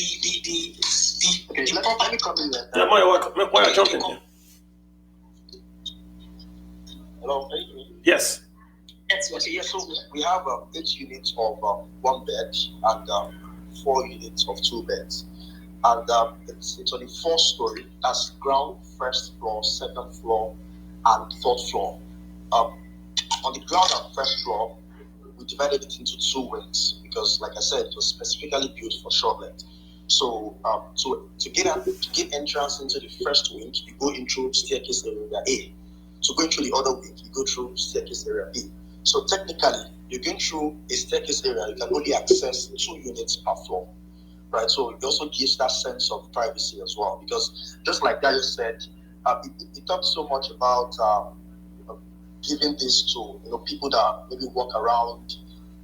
come in there. Yeah, why are you jumping here? Hello, yes. Yes, so we have 8 units of 1 bed and 4 units of 2 beds. And it's on the 4th story. That's ground, 1st floor, 2nd floor, and 3rd floor. On the ground and 1st floor, we divided it into 2 wings because, like I said, it was specifically built for shortlet. So, to get entrance into the 1st wing, you go in through staircase area A. To go into the other wing, you go through staircase area B. So technically, you're going through a staircase area, you can only access 2 units per floor, right? So it also gives that sense of privacy as well, because just like Dayo said, it talks so much about giving this to people that maybe walk around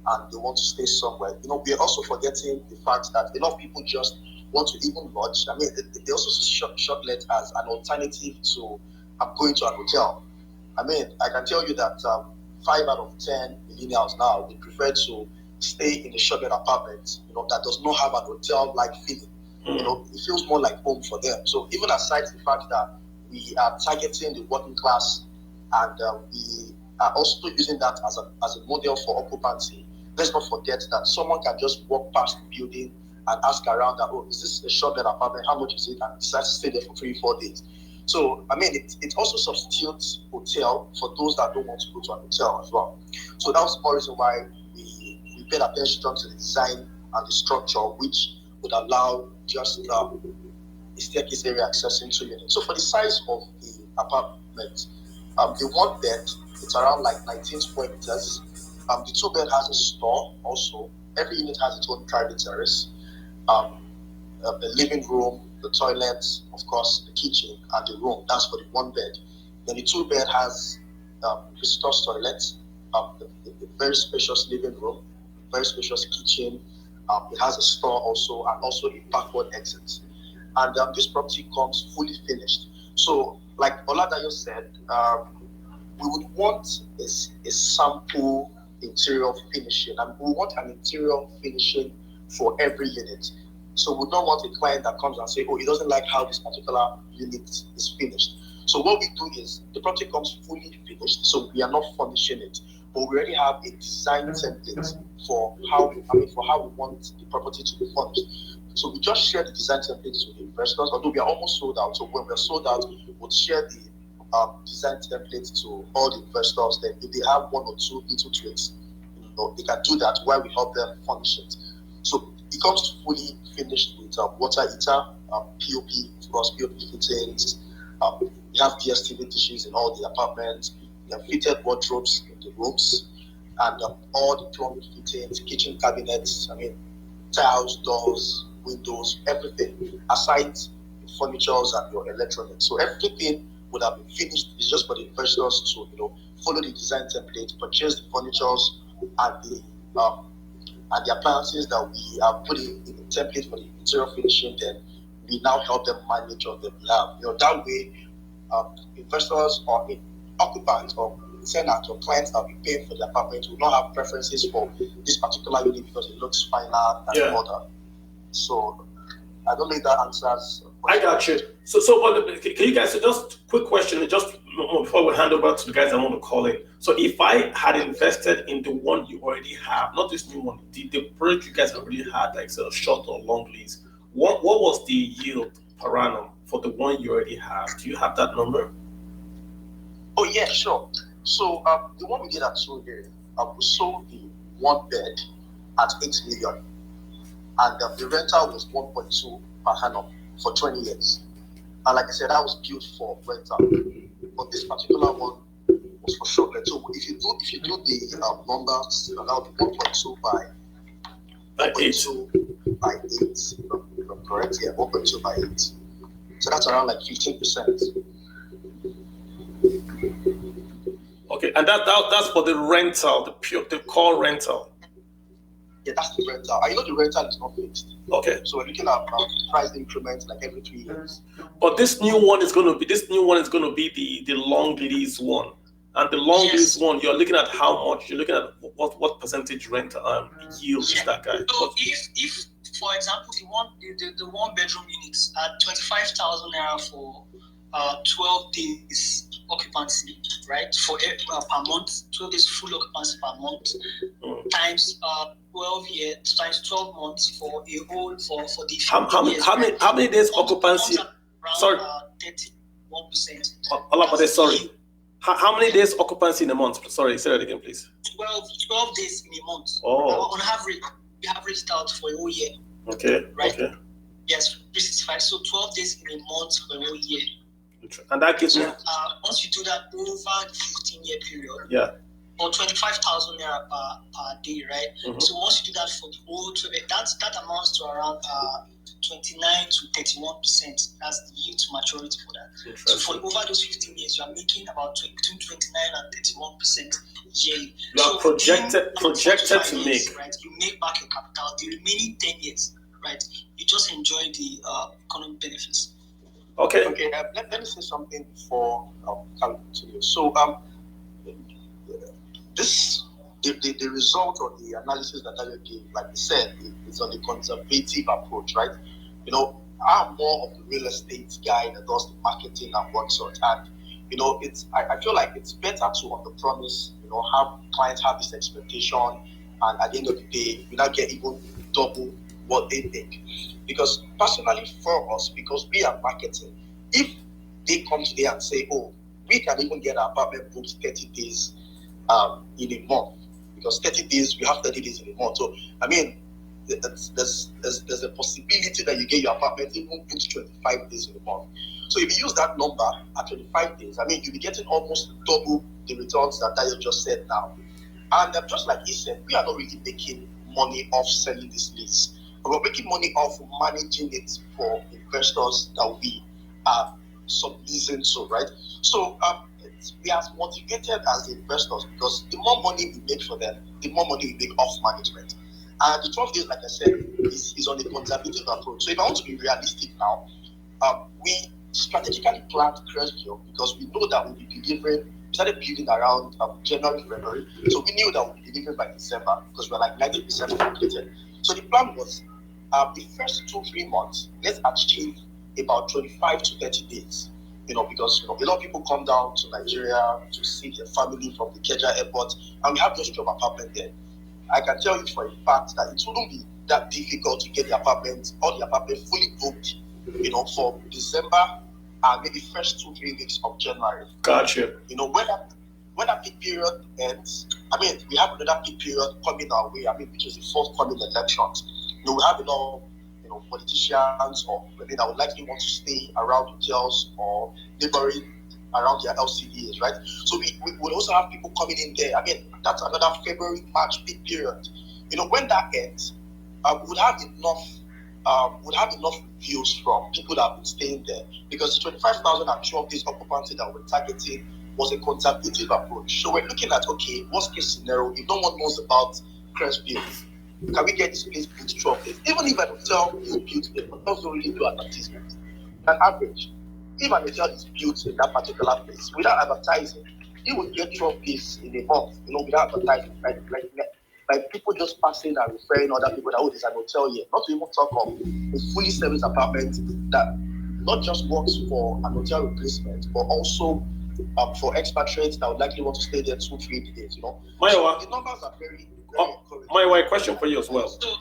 and they want to stay somewhere. We're also forgetting the fact that a lot of people just want to even lodge. I mean, they also see shortlet as an alternative to going to an hotel. I mean, I can tell you that 5 out of 10 millennials now would prefer to stay in a shortlet apartment, that does not have an hotel-like feeling. It feels more like home for them. So even aside the fact that we are targeting the working class and we are also using that as a model for occupancy, let's not forget that someone can just walk past the building and ask around that, is this a shortlet apartment? How much is it? And decide to stay there for 3-4 days. So, I mean, it also substitutes hotel for those that don't want to go to an hotel as well. So that was the reason why we paid attention to the design and the structure, which would allow just a staircase area accessing 2 units. So for the size of the apartment, the 1 bed, it's around 19 square meters. The 2 bed has a store also. Every unit has its own private terrace. The living room, the toilet, of course, the kitchen, and the room. That's for the 1 bed. Then the 2 bed has visitor's toilet, a very spacious living room, very spacious kitchen. It has a store also, and also a backward exit. And this property comes fully finished. So, like Oladayo said, we would want a sample interior finishing, and we want an interior finishing for every unit. So we don't want a client that comes and say, he doesn't like how this particular unit is finished. So what we do is the property comes fully finished, so we are not furnishing it, but we already have a design template for how we want the property to be furnished. So we just share the design template to the investors, although we are almost sold out. So when we're sold out, we'll share the design template to all the investors. Then if they have 1 or 2 little tweaks, they can do that while we help them furnish it. So it comes fully finished with water heater, POP, of course, POP fittings. We have DSTV dishes in all the apartments. We have fitted wardrobes in the rooms, and all the plumbing fittings, kitchen cabinets, tiles, doors, windows, everything, aside furniture and your electronics. So everything would have been finished. It's just for the investors to follow the design template, purchase the furnitures and the appliances that we have put in the template for the interior finishing. Then we now help them manage on their behalf. That way, investors or occupants or tenants or clients that will be paying for the apartment will not have preferences for this particular unit because it looks finer than the other. So I don't know if that answers. I got you. So can you guys, so just quick question, just before we hand over to the guys I want to call in. So if I had invested in the one you already have, not this new one, the project you guys already had, like a short or long lease, what was the yield per annum for the one you already have? Do you have that number? Oh yeah, sure. So the one we did at Sohere, we sold the one bed at 8 million, and the rental was 1.2 per annum for 20 years. And like I said, that was built for rental. But this particular one was for short rental. So if you do the numbers, that would be 1.2 by 1.2 by 8. Correct? Yeah, 1.2 by 8. So that's around like 15%. Okay, and that's for the rental, the core rental. Yeah, that's the rental. I know the rental is not fixed. Okay. So we're looking at price increments like every 3 years. But this new one is going to be the long lease one, and the long lease one, you're looking at how much? You're looking at what percentage rent yield is that guy? So if for example the one bedroom units at 25,000 naira for 12 days occupancy, right? For per month, 12 days full occupancy per month, times 12 years, times 12 months for a whole for the how many days occupancy? Sorry, 31%. Sorry. How many days occupancy in a month? Sorry, say that again, please. 12 days in a month. Oh. On average, we average it out for a whole year. Okay. Right. Okay. Yes, 365. So 12 days in a month for a whole year. And that gives me. Once you do that over the 15-year period. Yeah. Or 25,000 naira per day, right? Mm-hmm. So once you do that for the whole 12, that amounts to around 29 to 31% as the yield to maturity for that. So for over those 15 years, you are making about between 29 and 31% yearly. You are projected to make. Right? You make back your capital. The remaining 10 years, right? You just enjoy the economic benefits. Okay. Let me say something before I continue. So the result of the analysis that I gave, like you said, is on the conservative approach, right? I'm more of the real estate guy that does the marketing and whatnot, and I feel like it's better to underpromise, have clients have this expectation, and at the end of the day, we now get even double what they think. Because personally for us, because we are marketing, if they come today and say, oh, we can even get our apartment booked 30 days in a month, because 30 days, we have 30 days in a month. So, I mean, there's a possibility that you get your apartment even booked 25 days in a month. So if you use that number at 25 days, I mean, you'll be getting almost double the returns that Tayo just said now. And just like he said, we are not really making money off selling this lease. We're making money off managing it for investors that we are subleasing to, right? So we are motivated as investors because the more money we make for them, the more money we make off management. And the 12 days, like I said, is on a conservative approach. So if I want to be realistic now, we strategically planned Crestview because we know that we'll be delivering. We started building around January, February. So we knew that we'll be delivering by December because we're like 90% completed. So the plan was the first 2-3 months, let's achieve about 25 to 30 days. Because a lot of people come down to Nigeria to see their family from the Keja airport, and we have just 12 apartments there. I can tell you for a fact that it wouldn't be that difficult to get the apartment fully booked, for December and maybe first 2-3 weeks of January. Gotcha. When that peak period ends, I mean, we have another peak period coming our way, which is the forthcoming elections. We have a lot of, politicians or women that would likely want to stay around hotels or neighboring around their LCDs, right? So we would also have people coming in there. I mean, that's another February, March peak period. When that ends, we would have enough reviews from people that have been staying there, because the 25,000 and 12 days occupancy that we're targeting was a conservative approach. So we're looking at, okay, worst case scenario, if no one knows about Crestview, can we get this place built 12 days? Even if an hotel is built, they also really do advertisement. On average, if an hotel is built in that particular place without advertising, it will get 12 days in a month, without advertising. Like people just passing and referring other people that, oh, there's an hotel here. Not to even talk of a fully serviced apartment that not just works for an hotel replacement, but also for expatriates that would likely want to stay there 2-3 days. Maiwa, so the numbers are very encouraging. Maiwa, a question for you as well. So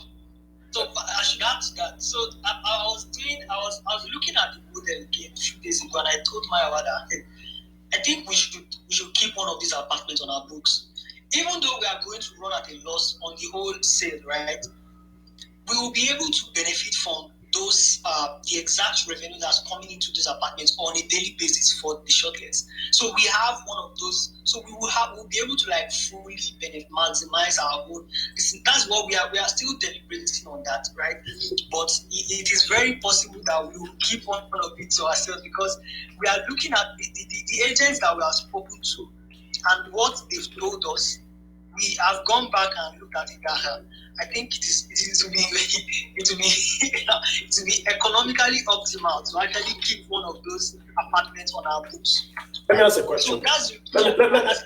I should answer that. So I was looking at the model again a few days ago, and I told Maiwa that I think we should keep one of these apartments on our books. Even though we are going to run at a loss on the whole sale, right? We will be able to benefit from those the exact revenue that's coming into these apartments on a daily basis for the shortlets. So we have one of those. So we'll be able to like fully maximize our own. That's what we are still deliberating on that, right? But it is very possible that we will keep one of it to ourselves, because we are looking at the agents that we have spoken to and what they've told us. We have gone back and looked at it. I think it will be economically optimal to actually keep one of those apartments on our books. Let me ask a question. So let me ask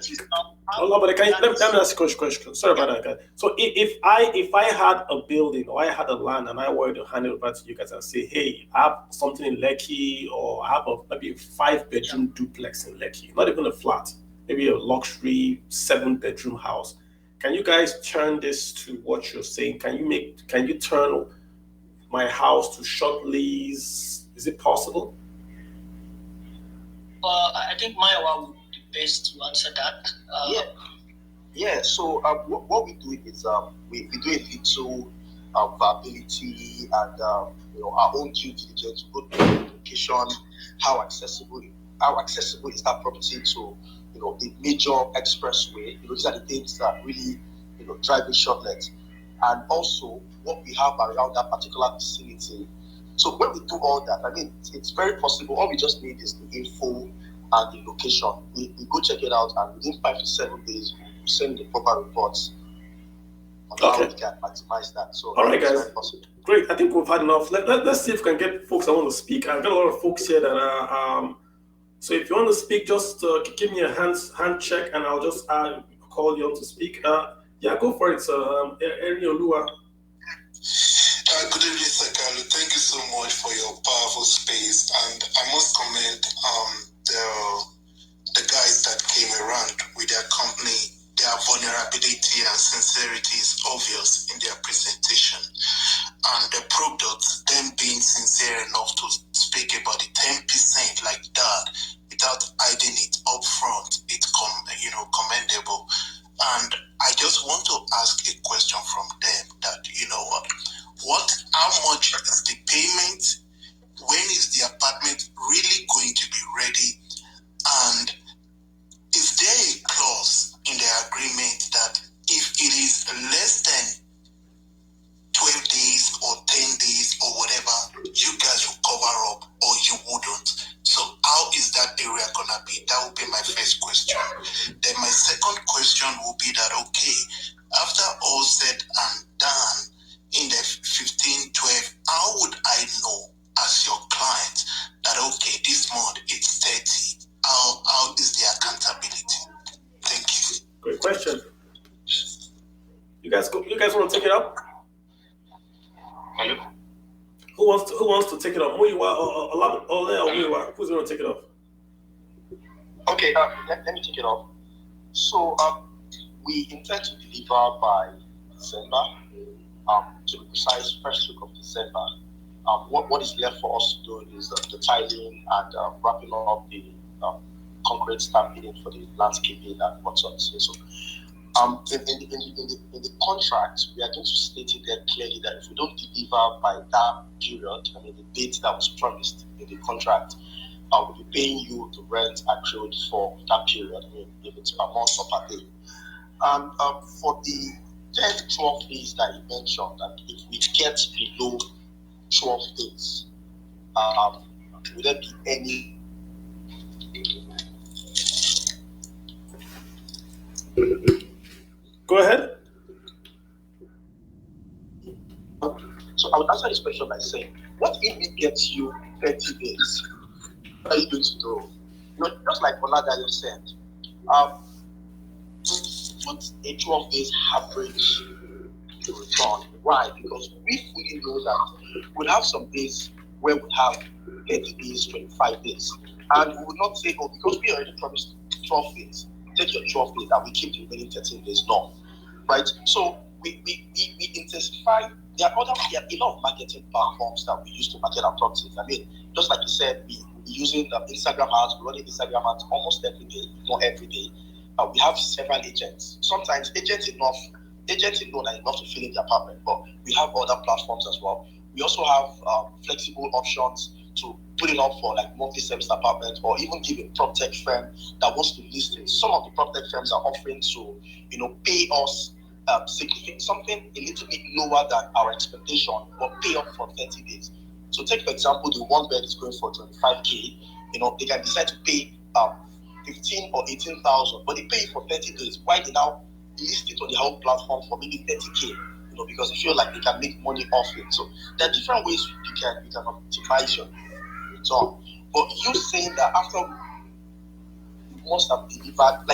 a question. Sorry about that, guys. So if I had a building or I had a land and I wanted to hand it over to you guys and say, hey, I have something in Lekki, or I have maybe a 5-bedroom duplex in Lekki, not even a flat, maybe a luxury 7-bedroom house. Can you guys turn this to what you're saying? Can you turn my house to short lease? Is it possible? I think Maiwa would be best to answer that. Yeah. So what we do is we do a little viability and our own due diligence, go to the location, how accessible is that property to the major expressway. These are the things that really drive the shortlet, and also what we have around that particular vicinity. So when we do all that, I mean, it's very possible. All we just need is the info and the location. We go check it out, and within 5 to 7 days, we send the proper reports on how we can maximize that. So all right, guys. Great. I think we've had enough. Let's see if we can get folks that want to speak. I've got a lot of folks here that are. So if you want to speak, just give me a hand check, and I'll just call you on to speak. Yeah, go for it, Eriolua. Good evening, Sakalu. Thank you so much for your powerful space, and I must commend the guys that came around with their company. Their vulnerability and sincerity is obvious in their presentation, and the product, them being sincere enough to speak about the 10% like that without hiding it up front, it's commendable. And I just want to ask a question from them that, how much is the payment? When is the apartment really going to be ready? And is there a clause in the agreement that if it is less than 12 days or 10 days or whatever, you guys will cover up, or you wouldn't? So how is that area gonna be? That would be my first question. Then my second question will be that, okay, after all said and done in the 15-12, how would I know as your client that, okay, this month it's 30? How is the accountability? Thank you. Great question. You guys want to take it up? Hello? Who wants to take it up? Who's going to take it off? Okay, let me take it off. So we intend to deliver by December, to be precise, first week of December. What is left for us to do is the tiling and wrapping up the concrete stamping for the landscaping and whatnot. So in the contract, we are going to state it there clearly that if we don't deliver by that period, I mean the date that was promised in the contract, we'll be paying you the rent accrued for that period. I mean, if it's per month or per day. And for the 10-12 days that you mentioned, that if we get below 12 days, will there be any? Go ahead. So I would answer this question by saying, what if it gets you 30 days? What are you going to do? Just like Oladayo said, put a 12 days average to return. Why? Because we fully know that we'll have some days where we have 30 days, 25 days. And we would not say, oh, because we already promised 12 days, take your 12 days and we keep the remaining 13 days. No. Right? So we intensify. There are a lot of marketing platforms that we use to market our properties. I mean, just like you said, we're using Instagram ads, we're running Instagram ads almost every day, not every day. We have several agents. Sometimes agents alone are enough to fill in the apartment, but we have other platforms as well. We also have flexible options to put it up for like monthly service apartments, or even give a PropTech firm that wants to list it. Some of the PropTech firms are offering to, pay us something a little bit lower than our expectation, but pay up for 30 days. So take for example, the one bed is going for 25k. They can decide to pay 15 or 18,000, but they pay it for 30 days. Why they now list it on the whole platform for maybe 30k? Because they feel like they can make money off it. So there are different ways you can optimize your return. But you saying that after you must have delivered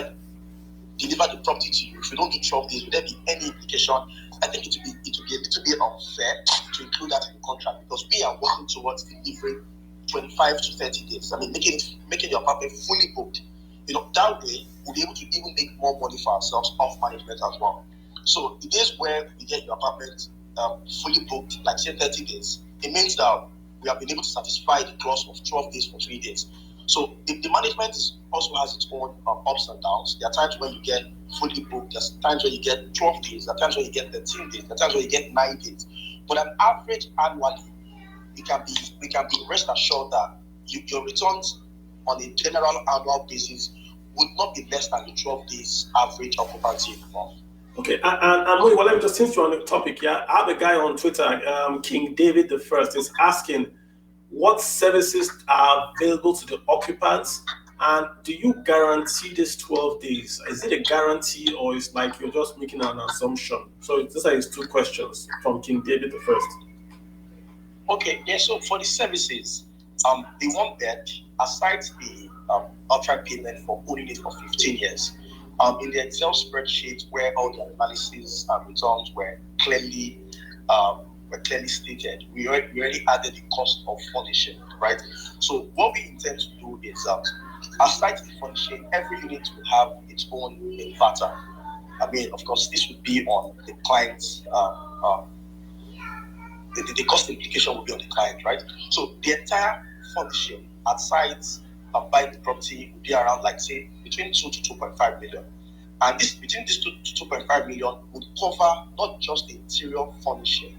the property to you, if you don't do 12 days, would there be any implication? I think it would be a little bit unfair to include that in the contract, because we are working towards delivering 25 to 30 days. I mean, making your apartment fully booked. That way we'll be able to even make more money for ourselves off management as well. So the days where we get your apartment fully booked, like say 30 days, it means that we have been able to satisfy the clause of 12 days for 3 days. So the management also has its own ups and downs. There are times when you get fully booked, there's times when you get 12 days, there are times when you get 13 days, there are times when you get 9 days. But an average annually, we can be rest assured that your returns on a general annual basis would not be less than the 12 days average occupancy in the month. Okay, and well, let me just, since you're on the topic, I have a guy on Twitter, King David the First, is asking what services are available to the occupants, and do you guarantee this 12 days? Is it a guarantee, or is like you're just making an assumption? So these are his two questions from King David the First. Okay, yeah. So for the services, the one bed, aside the outright payment for owning it for 15 years. In the Excel spreadsheet where all the analysis and returns were clearly stated, we already added the cost of furnishing, right? So what we intend to do is, aside the furnishing, every unit will have its own inverter. I mean, of course, this would be on the client's, the cost implication will be on the client, right? So the entire furnishing at sites buying the property would be around, like, say, between 2 to 2.5 million. And between this 2 to 2.5 million would cover not just the interior furnishing,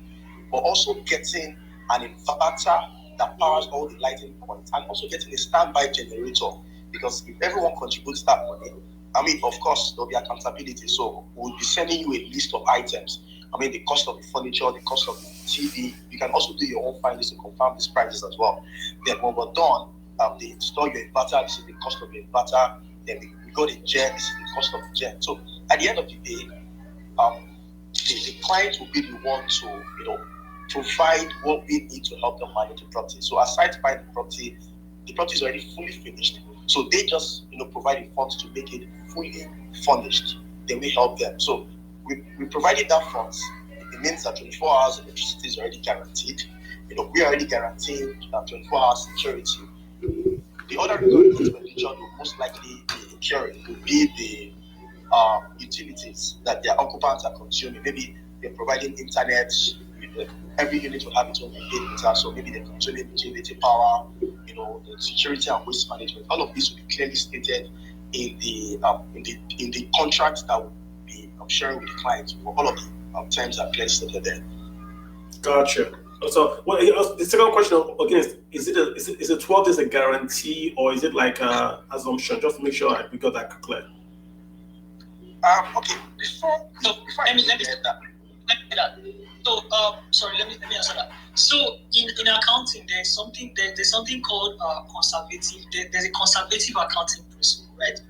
but also getting an inverter that powers all the lighting points, and also getting a standby generator. Because if everyone contributes that money, I mean, of course, there'll be accountability. So we'll be sending you a list of items. I mean, the cost of the furniture, the cost of the TV. You can also do your own findings to confirm these prices as well. Then when we're done, they install your inverter. This is the cost of the inverter. Then we go to gen. This is the cost of the gen. So at the end of the day, the client will be the one to, provide what we need to help them manage the property. So aside buying the property is already fully finished. So they just, provide the funds to make it fully furnished. Then we help them. So we provided that funds. It means that 24 hours electricity is already guaranteed. We are already guaranteeing 24 hours security. The other recurring expenditure will most likely be incurring will be the utilities that their occupants are consuming. Maybe they're providing internet. Every unit will have its own prepaid meter, so maybe they're consuming utility power, the security and waste management. All of this will be clearly stated in the contract that will be sharing with the clients. For all of the terms are clearly stated there. Gotcha. So, the second question again is it 12 days a guarantee, or is it like an assumption? Just to make sure we got that clear. Okay. Before let me get that. So, sorry, let me answer that. So, in accounting, there's something called conservative. There's a conservative accounting principle, right?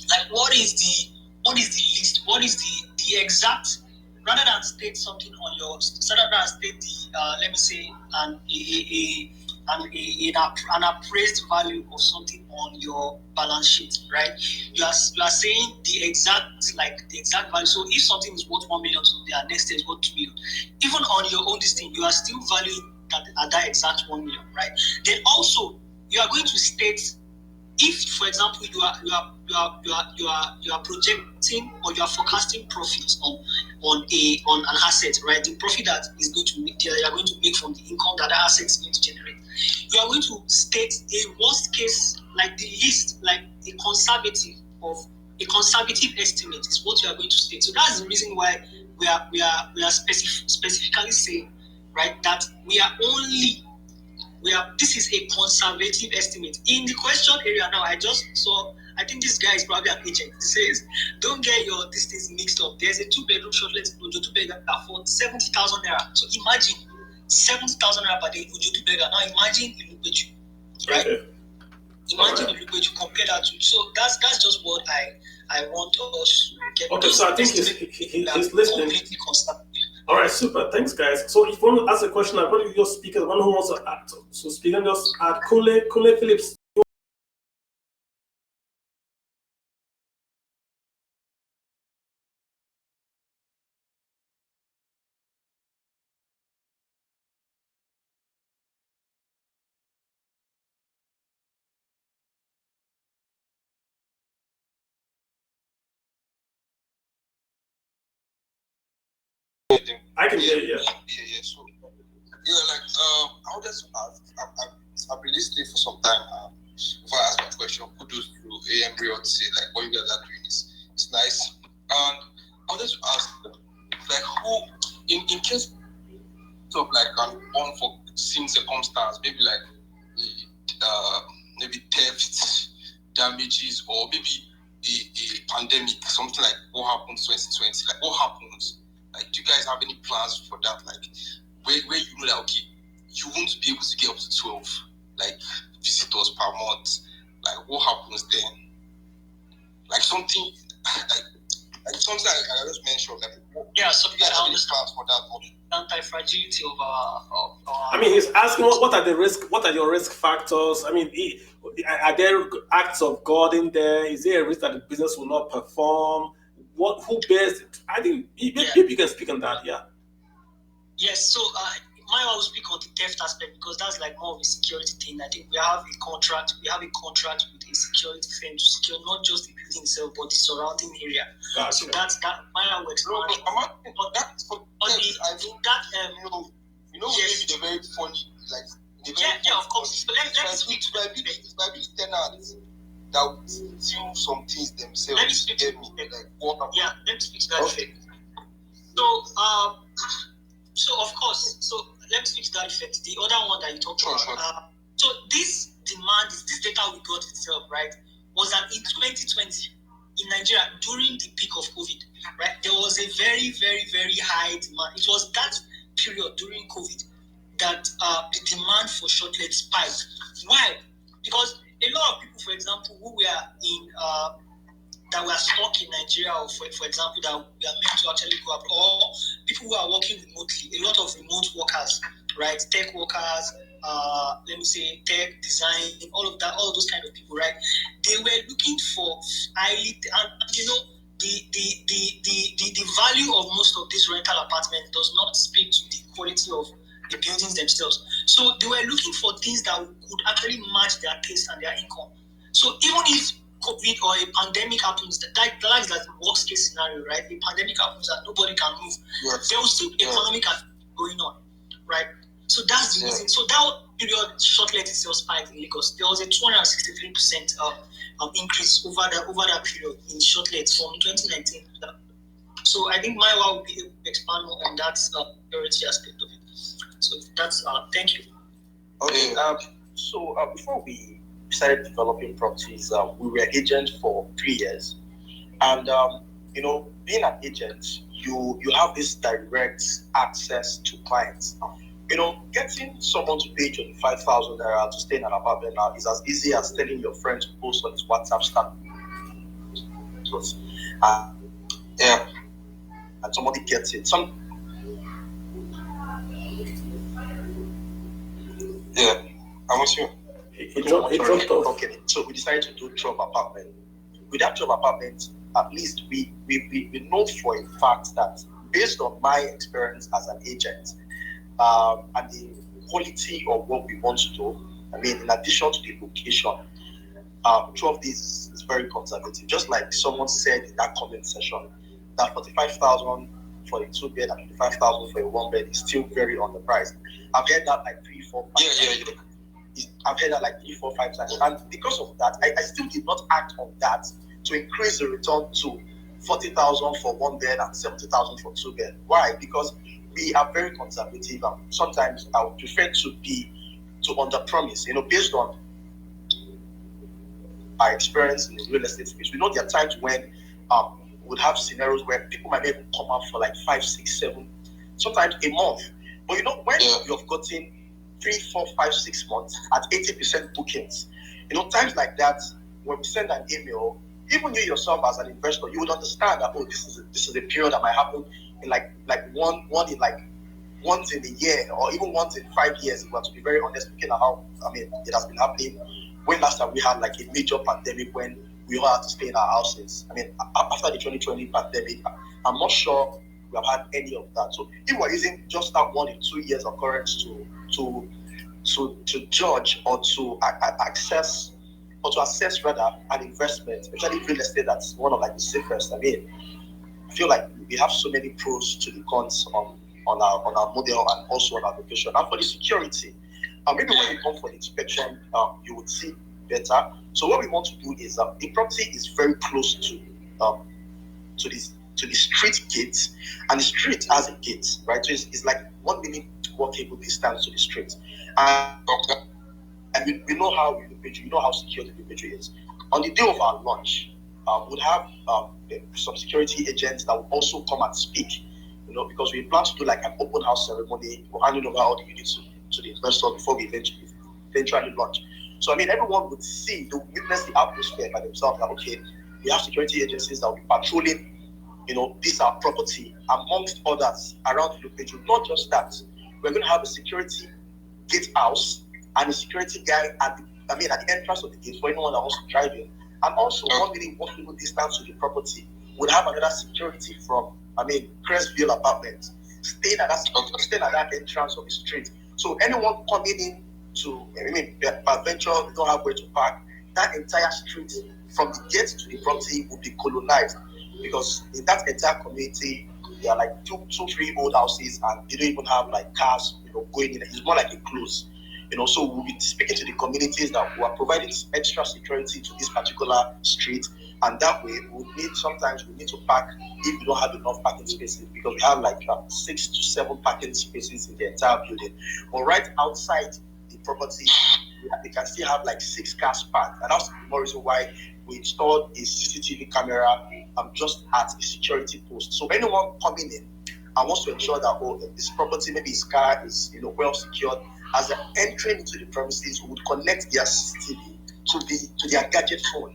Like, what is the list? What is the exact rather than state something on your, rather than state the let me say an appraised value of something on your balance sheet, right? You are saying the exact value. So if something is worth 1 million today, and next day is worth 2 million, even on your own listing, you are still valuing that at that exact 1 million, right? Then also you are going to state, if, for example, you are projecting or you are forecasting profits on an asset, right? The profit that is going to make, you are going to make from the income that the asset is going to generate. You are going to state a worst case, like the list, like a conservative estimate is what you are going to state. So that's the reason why we are specifically saying, right, that this is a conservative estimate. In the question area now, I just saw, I think this guy is probably an agent. He says, don't get your things mixed up. There's a 2-bedroom shortlet in Ojo 2-bedroom for 70,000 naira. So imagine 70,000 naira per day, Ojo 2-bedroom. Now imagine Ilupeju, right? Okay. Imagine Ilupeju, compare that to. So that's just what I want us to get. Okay, so I think he's listening. Completely conservative. All right, super. Thanks, guys. So if you want to ask a question, I've got your speakers. One who wants to add. So speaker, just add Kule Phillips. I can hear you. Yeah. So, I would just ask. I've been listening for some time. Before I ask my question, kudos to AM Realty. Like what you guys are doing is nice. And I would just ask, like, who, in case of like an unforeseen circumstance, maybe like maybe theft, damages, or maybe a pandemic, something like what happened 2020. Like what happens? Like, do you guys have any plans for that? Like, where you know that, okay, you won't be able to get up to 12, like, visitors per month. Like, what happens then? Like, something, like something I just mentioned. Like, so you guys have any plans for that? Anti-fragility of our. I mean, he's asking what are your risk factors? I mean, are there acts of God in there? Is there a risk that the business will not perform? Who bears it? I think maybe you can speak on that. Yeah. Yes. So I will speak on the theft aspect because that's like more of a security thing. I think we have a contract with a security firm to secure not just the building itself but the surrounding area. Gotcha. So that's that. Maya will explain. Maybe they're very funny, like of course. So let's speak to that. It might be tenants that would steal some things themselves. Let me speak to that. Yeah, let me speak to that effect. So of course, let me speak to that effect. The other one that you talked about. Sure. So this demand, this data we got itself, right, was that in 2020 in Nigeria during the peak of COVID, right, there was a very, very, very high demand. It was that period during COVID that the demand for shortlet spiked. Why? Because a lot of people, for example, who were in that were stuck in Nigeria, or for example, that we are meant to actually go up, or people who are working remotely, a lot of remote workers, right? Tech workers, let me say tech design, all of those kind of people, right? They were looking for highly, and the value of most of these rental apartments does not speak to the quality of the buildings themselves. So they were looking for things that could actually match their taste and their income. So even if COVID or a pandemic happens, that's the worst case scenario, right? A pandemic happens that nobody can move. Yes. There will still be economic going on, right? So that's the reason. So that period, shortlet itself spiked in Lagos. There was a 263% increase over that period in shortlets from 2019. So I think Maiwa will be able to expand more on that priority aspect of it. So that's thank you. Okay. So before we started developing properties, we were agents for 3 years, and being an agent, you have this direct access to clients. Getting someone to pay 25,000 naira to stay in an apartment now is as easy as telling your friend to post on his WhatsApp status. and somebody gets it. Yeah, I'm with you. It dropped off. Okay, so we decided to do 12 apartments. With that 12 apartments, at least we know for a fact that based on my experience as an agent and the quality of what we want to do, I mean, in addition to the location, 12 days is very conservative. Just like someone said in that comment session, that 45,000 for a 2-bed and 25,000 for a 1-bed is still very underpriced. I've heard that like 3, 4, 5 times. I've heard that like 3, 4, 5 times. And because of that, I still did not act on that to increase the return to 40,000 for 1-bed and 70,000 for 2-bed. Why? Because we are very conservative, and sometimes I would prefer to under promise, based on our experience in the real estate space. We know there are times when we would have scenarios where people might even come out for like 5, 6, 7, sometimes a month. But when you've gotten 3, 4, 5, 6 months at 80% bookings, times like that, when we send an email, even you yourself as an investor, you would understand that this is a period that might happen in like once in a year, or even once in 5 years. If we have to be very honest, looking at how it has been happening. When last time we had like a major pandemic when we all had to stay in our houses. After the 2020 pandemic, I'm not sure we have had any of that. So if we're using just that 1 in 2 years occurrence to judge or to assess rather an investment, especially real estate, that's one of like the safest. I feel like we have so many pros to the cons on our model and also on our location. And for the security, maybe when you come for the inspection, you would see better. So what we want to do is the property is very close to the street gate, and the street has a gate, right? So it's like 1 minute walkable distance to the street. And we know how you know how secure the Lubitri is. On the day of our launch, we'll have some security agents that will also come and speak, because we plan to do like an open house ceremony. We're handing over all the units to the investor before we eventually launch. So everyone would witness the atmosphere by themselves. That okay, we have security agencies that will be patrolling, this our property amongst others around the Lubitri. Not just that, we're going to have a security gatehouse and a security guy at the entrance of the gate for anyone that wants to drive in. And also 1 minute walkable distance to the property, would have another security from Crestville Apartments staying at that entrance of the street. So anyone coming in to Adventure, they don't have where to park. That entire street from the gate to the property will be colonized, because in that entire community there are like 2, 3 old houses, and they don't even have like cars going in. It's more like a close. So we'll be speaking to the communities that we are providing extra security to this particular street, and that way sometimes we need to park if we don't have enough parking spaces, because we have like 6 to 7 parking spaces in the entire building. But right outside the property, we can still have like 6 cars parked, and that's the more reason why we installed a CCTV camera just at the security post. So anyone coming in and wants to ensure that this property, maybe his car is well secured, as they're entering into the premises, would connect their CCTV to their gadget phone,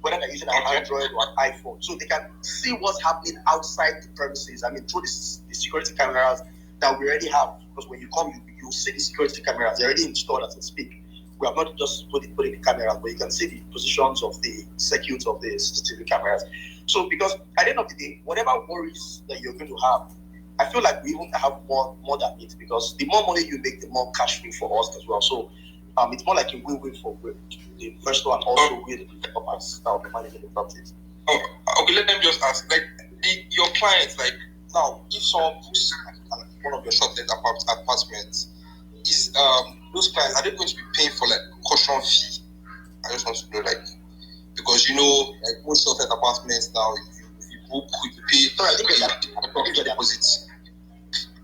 whether they're using an Android or an iPhone, so they can see what's happening outside the premises. Through the security cameras that we already have, because when you come, you'll see the security cameras. They're already installed as we speak. We have not just put in the cameras, but you can see the positions of the circuits of the CCTV cameras. So, because at the end of the day, whatever worries that you're going to have, I feel like we even have more than it, because the more money you make, the more cash flow for us as well. So it's more like a win-win for the investor and also with the developers that will be managing the properties. Okay, let them just ask, like your clients, like now, if someone books one of your short-let apartments, is those clients, are they going to be paying for like caution fee? I just want to know, like, because like most short-let apartments now, if you book, you pay. Sorry, I think your deposits.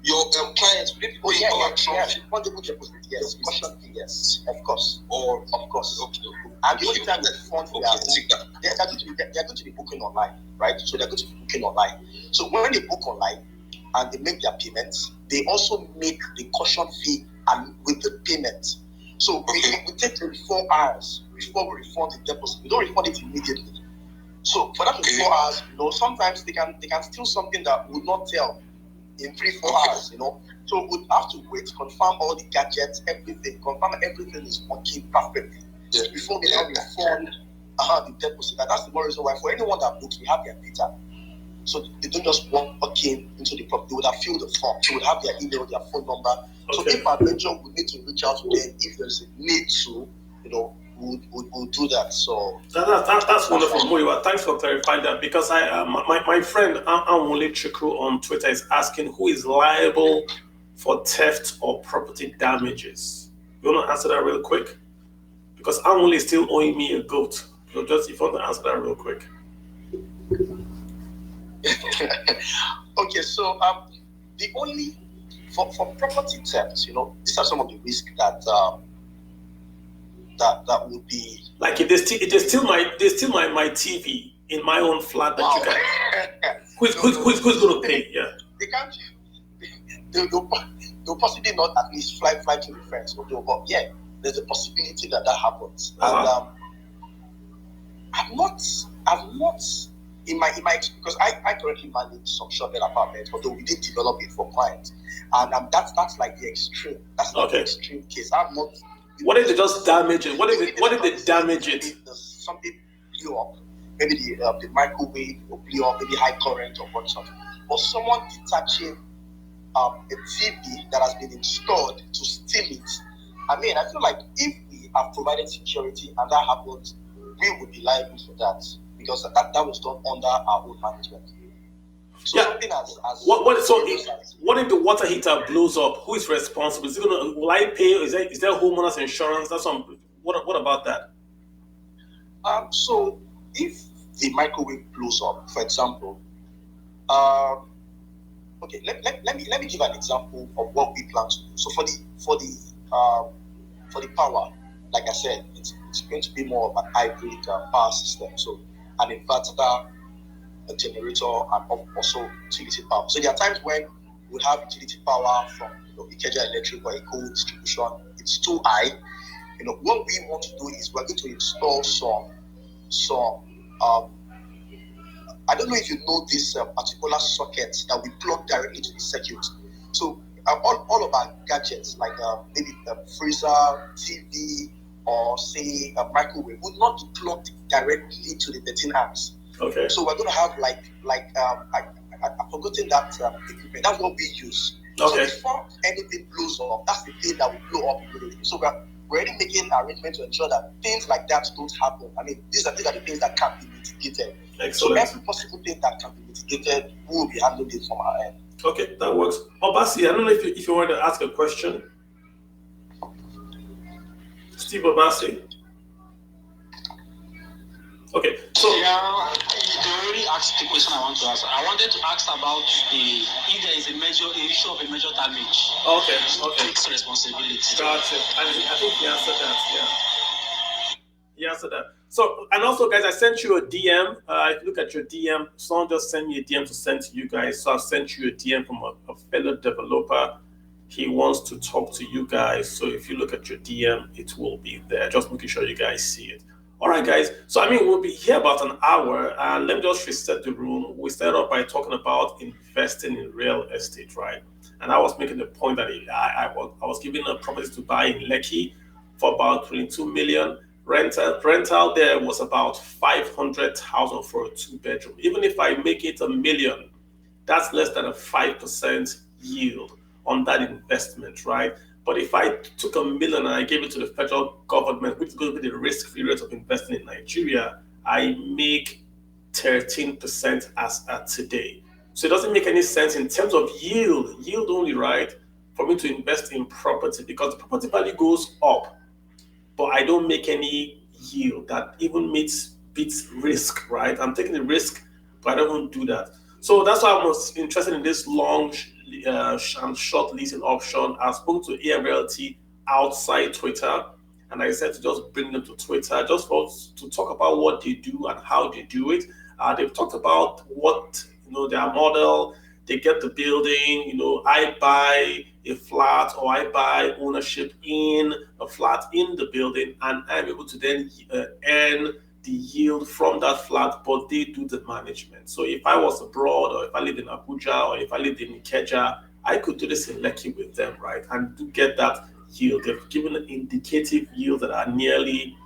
Your clients, will they be paying for caution fee? Fundable deposit, yes. Caution fee, yes, of course. Or of course. Okay. And the only time that fund they're going to be booking online, right? So they're going to be booking online. So when they book online and they make their payments, they also make the caution fee and with the payment. So we take 24 hours before we refund the deposit. We don't refund it immediately. So for that 24 hours, sometimes they can steal something that would not tell in 3-4 hours, So we'd have to wait, confirm all the gadgets, everything, confirm everything is working perfectly before we now refund the deposit. And that's the more reason why for anyone that books, we have their data. So they don't just walk in into the property. They would have filled the form. They would have their email, their phone number. Okay. So if our venture would need to reach out to them, if there's a need to, we'll do that. So that's wonderful, Muyiwa. Thanks for clarifying that, because my friend Anwole Chikru on Twitter is asking who is liable for theft or property damages. You want to answer that real quick? Because Anwole is still owing me a goat. So just if you want to answer that real quick. Okay, so the only for property theft, these are some of the risks that would be like if they steal my TV in my own flat that you can. Who's going to pay? Yeah, they can't. They'll possibly not at least fly to the fence, but yeah, there's a possibility that happens. Uh-huh. And I've not. In my because I currently manage some short-term apartments, although we did develop it for clients, and that's like the extreme. That's like the extreme case. I'm not. What if they just damage it? What if they damage it? Something blew up. Maybe the microwave will blew up. Maybe high current or what something. Or someone detaching a TV that has been installed to steal it. I mean, I feel like if we have provided security and that happens, we would be liable for that. Because that was done under our own management. So something as what if the water heater blows up? Who is responsible? Will I pay? Is there homeowners insurance? What about that? So if the microwave blows up, for example, okay, let me give an example of what we plan to do. So for the power, like I said, it's going to be more of an hybrid power system. So an inverter, a generator, and also utility power. So there are times when we have utility power from Ikeja Electric or Eco Distribution. It's too high. What we want to do is we're going to install some I don't know if you know this particular socket that we plug directly to the circuit. So all of our gadgets, like maybe a freezer, TV, or say a microwave, would not be plugged directly to the 13 amps. Okay. So we're going to have I've forgotten that equipment. That's what we use. Okay. So before anything blows up, that's the thing that will blow up immediately. So we're already making arrangements to ensure that things like that don't happen. I mean, these are the things that can be mitigated. Excellent. So every possible thing that can be mitigated, we will be handling it from our end. Okay, that works. Obasi, I don't know if you want to ask a question. Steve Obasi. Okay, so yeah, they already asked the question I want to ask. I wanted to ask about if there is a issue of a major damage. Okay. Who takes responsibility? Gotcha. I think he answered that. Yeah, he answered that. So, and also, guys, I sent you a DM. If you look at your DM, someone just sent me a DM to send to you guys. So I've sent you a DM from a fellow developer. He wants to talk to you guys. So if you look at your DM, it will be there. Just making sure you guys see it. All right, guys. So, we'll be here about an hour. And let me just reset the room. We started off by talking about investing in real estate, right? And I was making the point that I was given a property to buy in Lekki for about 22 million. Rental there was about 500,000 for a 2-bedroom. Even if I make it $1 million, that's less than a 5% yield on that investment, right? But if I took $1 million and I gave it to the federal government, which is going to be the risk-free rate of investing in Nigeria, I make 13% as at today. So it doesn't make any sense in terms of yield only, right, for me to invest in property, because the property value goes up, but I don't make any yield that even beats risk, right? I'm taking the risk, but I don't do that. So that's why I was interested in this long and short leasing option. I spoke to AMLT outside Twitter, and I said to just bring them to Twitter just for us to talk about what they do and how they do it. They've talked about what their model. They get the building. I buy a flat or I buy ownership in a flat in the building, and I'm able to then earn the yield from that flat, but they do the management. So if I was abroad, or if I lived in Abuja, or if I lived in Ikeja, I could do this in Lekki with them, right? And to get that yield, they've given an indicative yield that are nearly,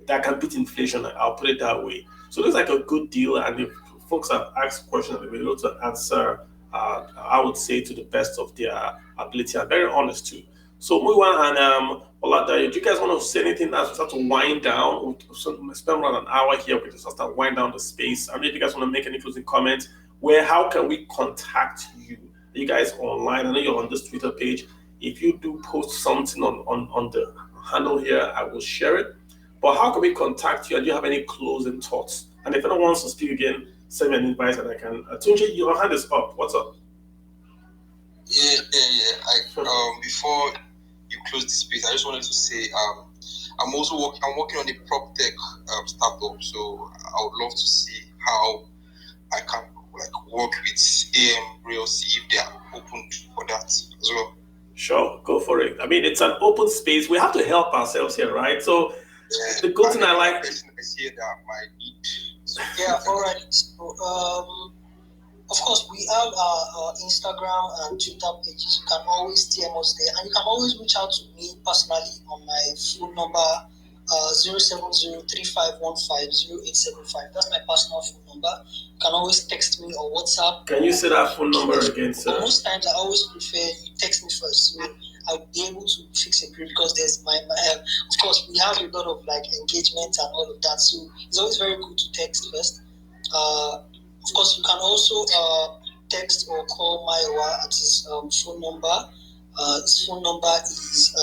that can beat inflation. I'll put it that way. So it looks like a good deal. And if folks have asked questions, they'll be able to answer, I would say, to the best of their ability. I'm very honest too. So Muiwa and Oladayo, do you guys want to say anything as we start to wind down? We'll spend around an hour here. We just start to wind down the space. I mean, if you guys want to make any closing comments, how can we contact you? Are you guys online? I know you're on this Twitter page. If you do post something on the handle here, I will share it. But how can we contact you? And do you have any closing thoughts? And if anyone wants to speak again, send me an invite and I can. Tunji, your hand is up. What's up? Yeah. Before you close the space, I just wanted to say I'm working on a prop tech startup, so I would love to see how I can work with AM Real, see if they are open for that as well. Sure, go for it. I mean, it's an open space. We have to help ourselves here, right? So the good thing I like. I see that might need. Yeah, all right. So, of course, we have our Instagram and Twitter pages. You can always DM us there, and you can always reach out to me personally on my phone number 070-3515-0875. That's my personal phone number. You can always text me or WhatsApp. Can you say that phone number again, sir? But most times, I always prefer you text me first, so I'll be able to fix a bill, because there's my of course, we have a lot of engagement and all of that, so it's always very good to text first. Of course, you can also text or call Mayowa at his phone number. His phone number is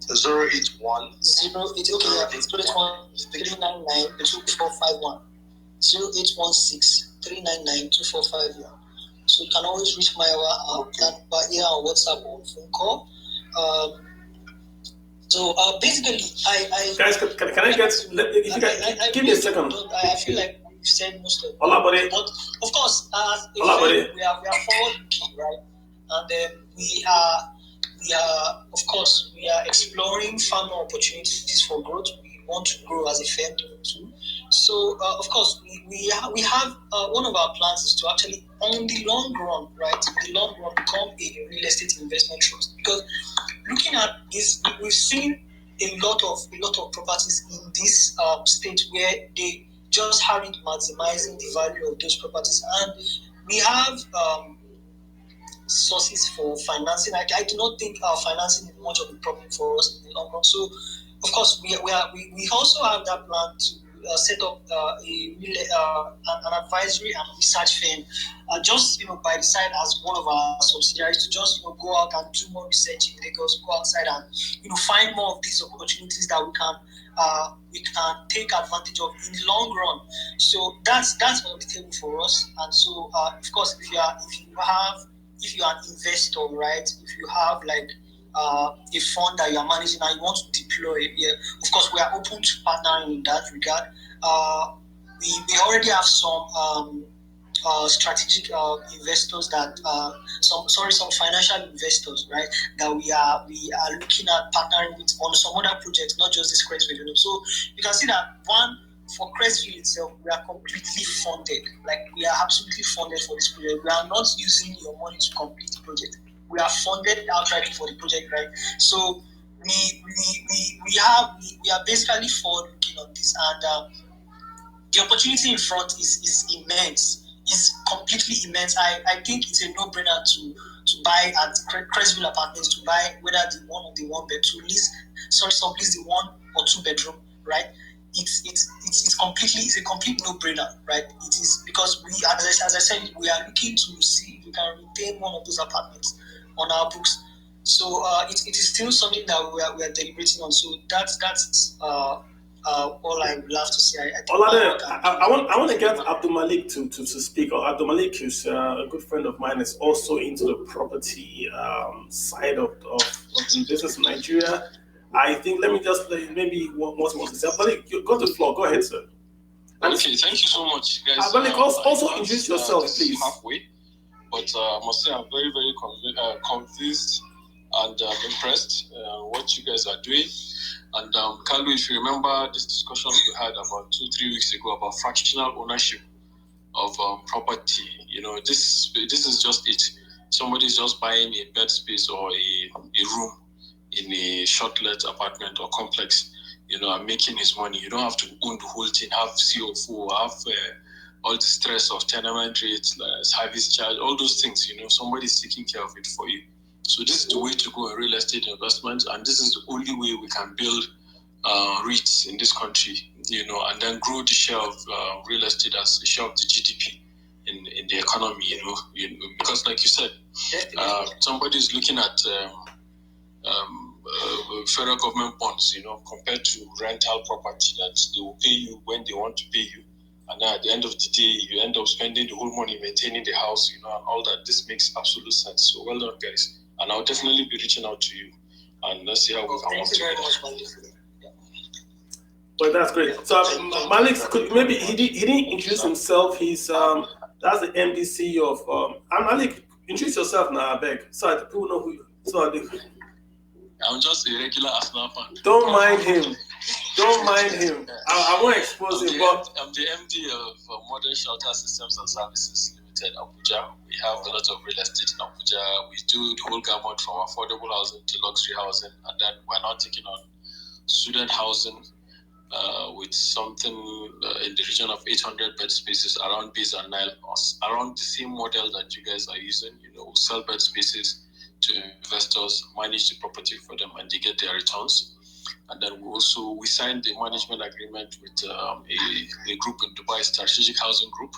081 0816-399-2451. So you can always reach Mayowa by here on WhatsApp or phone call. So basically, guys, can I get? If you guys, give me a second. I feel like we've said most of it. Olabode. But of course, we are forward looking, right? And we are, of course, we are exploring far more opportunities for growth. We want to grow as a firm too. So of course, we have one of our plans is to actually, on the long run, right? In the long run, become a real estate investment trust. Because looking at this, we've seen a lot of properties in this state where they just haven't maximizing the value of those properties, and we have sources for financing. I do not think our financing is much of a problem for us in the long run. So, of course, we also have that plan to set up an advisory and research firm, just by the side as one of our subsidiaries, to just go out and do more research in Lagos, go outside and find more of these opportunities that we can take advantage of in the long run. So that's on the table for us. And so of course, if you are an investor, right? If you have a fund that you are managing and you want to deploy, of course, we are open to partnering in that regard. We already have some strategic investors that some financial investors, right? That we are looking at partnering with on some other projects, not just this Crestville. So you can see that for Crestville itself, we are completely funded. We are absolutely funded for this project. We are not using your money to complete the project. We are funded outright for the project, right? So we are basically forward looking on this, and the opportunity in front is immense. It's completely immense. I think it's a no-brainer to buy at Crestville Apartments, to buy whether the one or the one bed, to sublease the 1 or 2 bedroom, right? It's a complete no-brainer, right? It is, because we, as I said, we are looking to see if we can retain one of those apartments on our books. So it is still something that we are deliberating on. So that's all I would love to say. I want to get Abdul Malik to speak. Abdul Malik is a good friend of mine. Is also into the property side of business in Nigeria. I think let me just maybe what's more to say. Malik, you got the floor. Go ahead, sir. Okay, thank you so much, guys. Malik, also introduce yourself, please. Halfway, but I must say I'm very, very convinced and impressed what you guys are doing. And Kalu, if you remember this discussion we had about 2-3 weeks ago about fractional ownership of property, this is just it. Somebody's just buying a bed space or a room in a short-let apartment or complex, and making his money. You don't have to own the whole thing, have CO4, have all the stress of tenement rates, service charge, all those things. Somebody's taking care of it for you. So this is the way to go in real estate investment, and this is the only way we can build REITs in this country, and then grow the share of real estate as a share of the GDP in the economy, because like you said, somebody's looking at federal government bonds, compared to rental property that they will pay you when they want to pay you. And then at the end of the day, you end up spending the whole money maintaining the house, and all that. This makes absolute sense. So well done, guys. And I'll definitely be reaching out to you. And let's see how we can work together. Thank you very much. Well, that's great. So Malik, maybe he didn't introduce himself. He's that's the MDC of Malik. Introduce yourself now, I beg. So that people know who you. I'm just a regular Arsenal fan. Don't mind him. Don't mind him. I won't expose him. But I'm the MD of Modern Shelter Systems and Services Limited, Abuja. We have a lot of real estate in Abuja. We do the whole gamut from affordable housing to luxury housing, and then we're now taking on student housing with something in the region of 800 bed spaces around Biz and Nile, around the same model that you guys are using. We sell bed spaces to investors, manage the property for them, and they get their returns. And then we signed a management agreement with a group in Dubai, Strategic Housing Group,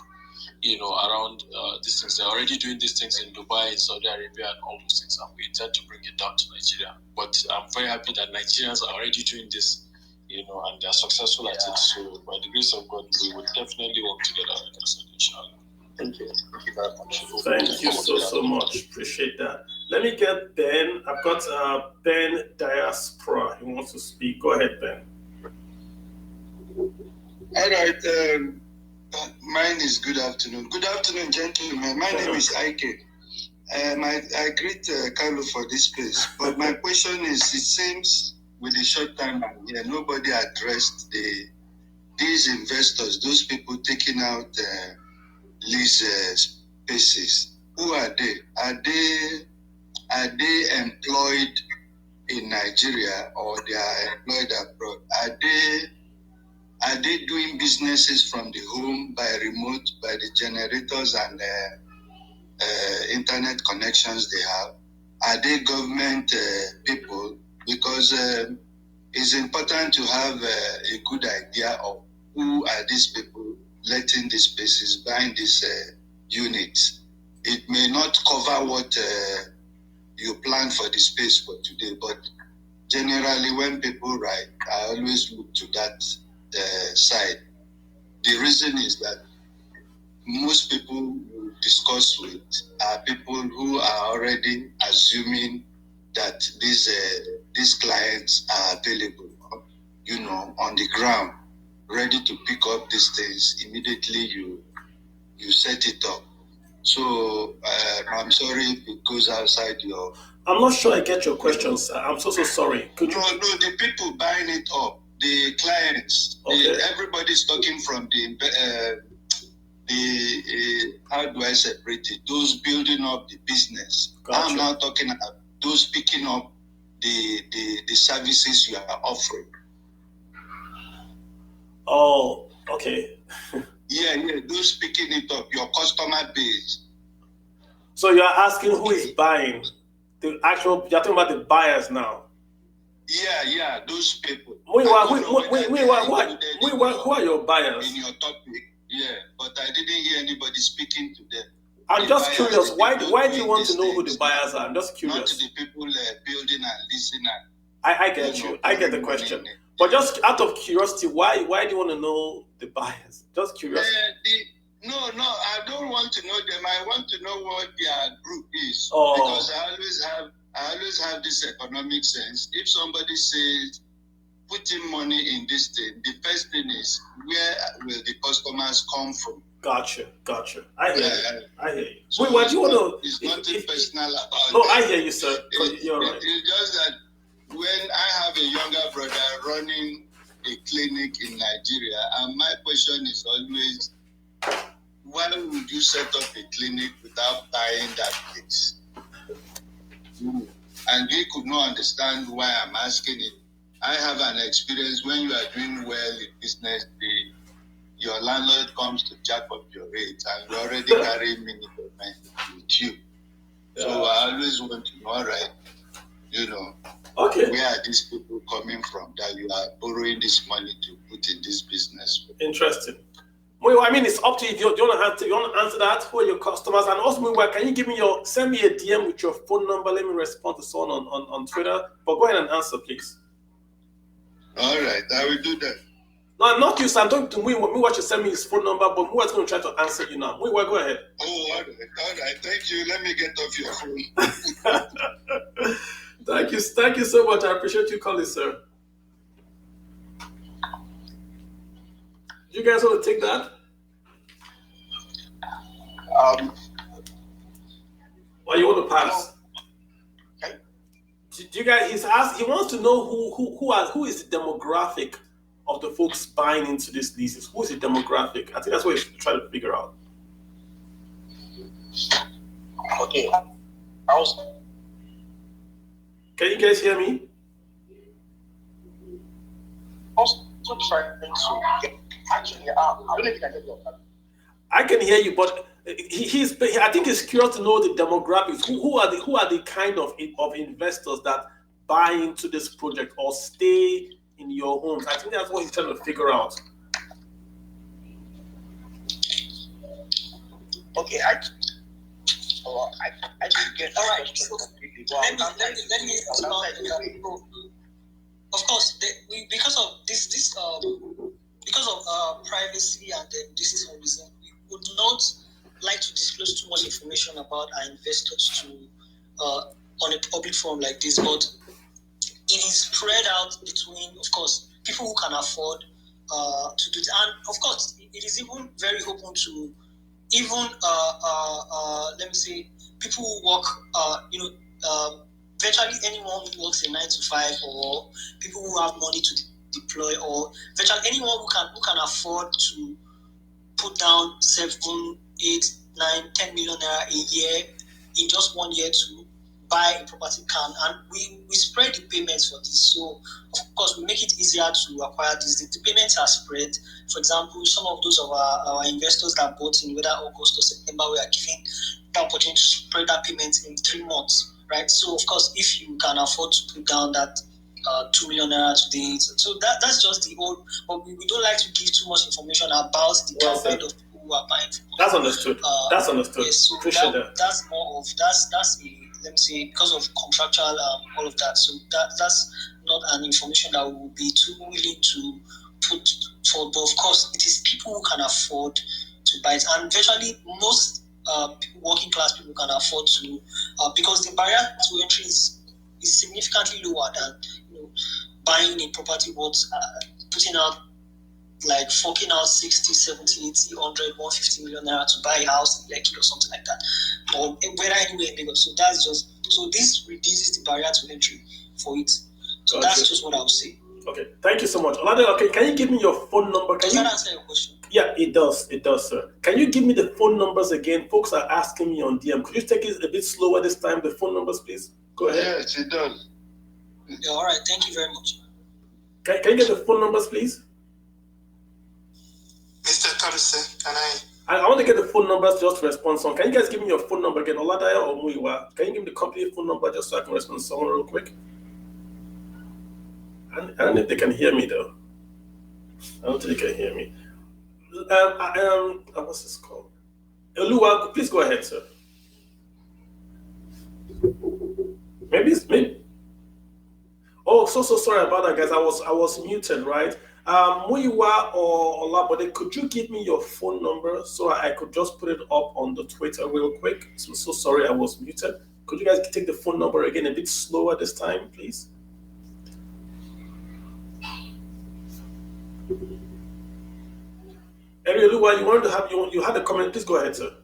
around these things. They're already doing these things in Dubai, in Saudi Arabia, and all those things, and we intend to bring it down to Nigeria. But I'm very happy that Nigerians are already doing this, and they're successful at it. So by the grace of God, we will definitely work together with us, inshallah. Thank you. Thank you very much. Thank you so much. Appreciate that. Let me get Ben. I've got Ben Diaspora. He wants to speak. Go ahead, Ben. All right. Mine is good afternoon. Good afternoon, gentlemen. My name is Ike. I greet Carlo for this place. But my question is, it seems with the short time I'm here, nobody addressed these investors, those people taking out lease spaces. Who are they? Are they employed in Nigeria or they are employed abroad? Are they doing businesses from the home by remote, by the generators and internet connections they have? Are they government people? Because it's important to have a good idea of who are these people letting these spaces, buying these units. It may not cover what you plan for the space for today, but generally when people write, I always look to that side. The reason is that most people we discuss with are people who are already assuming that these clients are available, on the ground, ready to pick up these things. Immediately you set it up. So I'm sorry if it goes outside your... I'm not sure I get your question, sir. I'm so sorry. Could you... No, the people buying it up, the clients, okay. Everybody's talking from the how do I separate it? Those building up the business. Gotcha. I'm not talking about those picking up the services you are offering. Oh, okay. Yeah, those picking it up, your customer base. So you're asking who is buying? You're talking about the buyers now. Yeah, those people. Who are your buyers? In your topic, yeah, but I didn't hear anybody speaking to them. I'm just curious. Why do you want to know who the buyers are? I'm just curious. Not the people building and leasing. I get you. I get the question. But just out of curiosity, why do you want to know the buyers? Just curiosity. No, I don't want to know them. I want to know what their group is. Oh. Because I always have this economic sense. If somebody says putting money in this thing, the first thing is where will the customers come from? Gotcha. I hear you. So wait, what do you want to? It's nothing personal about No, them. I hear you, sir. You're right. It's just that when I have a younger brother running a clinic in Nigeria, and my question is always, why would you set up a clinic without buying that place? And we could not understand why I'm asking it. I have an experience when you are doing well in business, your landlord comes to jack up your rates and you already carry mini payment with you. Yeah. So I always want to know, right, okay, where are these people coming from that you are borrowing this money to put in this business? Interesting. Well, I mean, it's up to you. Do you want to answer that? Who are your customers? And also, can you send me a DM with your phone number? Let me respond to someone on Twitter. But go ahead and answer, please. All right, I will do that. No, not you, sir. I'm talking to Muiwa should send me his phone number, but Muiwa is going to try to answer you now. Muiwa, go ahead. Oh, all right. Thank you. Let me get off your phone. Thank you so much. I appreciate you calling, sir. You guys want to take that? Or you want to pass? Do you guys? He wants to know who is the demographic of the folks buying into these leases. Who is the demographic? I think that's what he's trying to figure out. Okay. Can you guys hear me? Also trying to get. Actually, I don't know if you can hear me. I can hear you, but I think he's curious to know the demographics. Who are the kind of investors that buy into this project or stay in your homes? I think that's what he's trying to figure out. Okay, I didn't get. All right. So let me. Of course, because of this because of privacy and this reason, we would not like to disclose too much information about our investors to on a public forum like this, but it is spread out between, of course, people who can afford to do it, and of course, it is even very open to even let me say people who work, virtually anyone who works a 9 to 5, or people who have money to deploy, or virtually anyone who can afford to put down 7, 8, 9, 10 million naira a year in just 1 year to buy a property can, and we spread the payments for this. So of course we make it easier to acquire this. The payments are spread. For example, some of those of our investors that bought in whether August or September, we are giving the opportunity to spread that payment in 3 months, right? So of course, if you can afford to put down that 2 million naira today, so that's just the old. But we don't like to give too much information about the kind of people who are buying. That's understood. That's understood. Yes, so appreciate that. That's more of that's a, let me say, because of contractual all of that. So that's not an information that we will be too willing to put forward. But of course, it is people who can afford to buy it, and virtually most working class people can afford to, because the barrier to entry is significantly lower than buying a property worth putting out, like forking out 60, 70, 80, 100, 150 million naira to buy a house in Lekki or something like that, or whether anywhere in Lagos. So that's this reduces the barrier to entry for it. So that's just what I would say. Okay, thank you so much. Okay, can you give me your phone number? Does that answer your question? Yeah, it does, sir. Can you give me the phone numbers again? Folks are asking me on DM. Could you take it a bit slower this time? The phone numbers, please. Go ahead. Yes, it does. Yeah, all right. Thank you very much. Can you get the phone numbers, please? Mr. Kaluse, can I want to get the phone numbers just to respond. So can you guys give me your phone number again? Oladaya or Muiwa? Can you give me the company phone number just so I can respond to someone real quick? I don't know if they can hear me though. I don't think they can hear me. What's this called? Oluwa, please go ahead, sir. Maybe. Oh, so sorry about that, guys. I was muted, right? Muiwa or Olabode, could you give me your phone number so I could just put it up on the Twitter real quick? So sorry, I was muted. Could you guys take the phone number again a bit slower this time, please? Oluwa, you had a comment. Please go ahead, sir. Okay,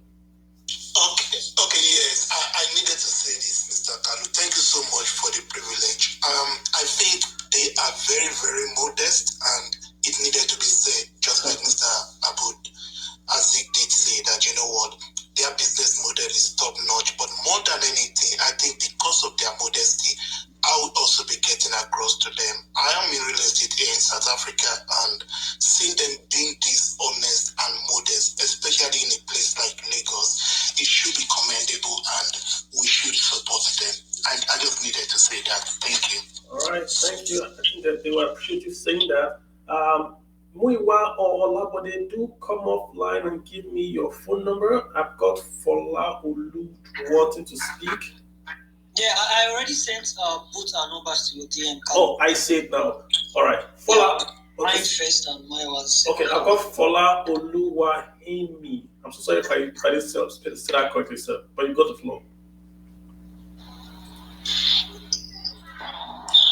yes. I needed to say this, Mr. Kalu. Thank you so much for the privilege. I think the very, very modest, and it needed to be said, just like Mr. Abud Azik did say that, you know what, their business model is top notch, but more than anything, I think because of their modesty, I would also be getting across to them. I am in real estate here in South Africa, and seeing them being this honest and modest, especially in a place like Lagos, it should be commendable and we should support them. I just needed to say that. Thank you. All right, thank you. I think that they will appreciate you saying that. Muiwa or Olabode, do come offline and give me your phone number. I've got Fola Olu wanting to speak. Yeah, I already sent both our numbers to your DM. Oh, I see it now. All right, Fola. Yeah, mine first and mine was. Okay, I've got Fola Oluwahimi. I'm so sorry if I didn't say that correctly, sir, but you got the floor.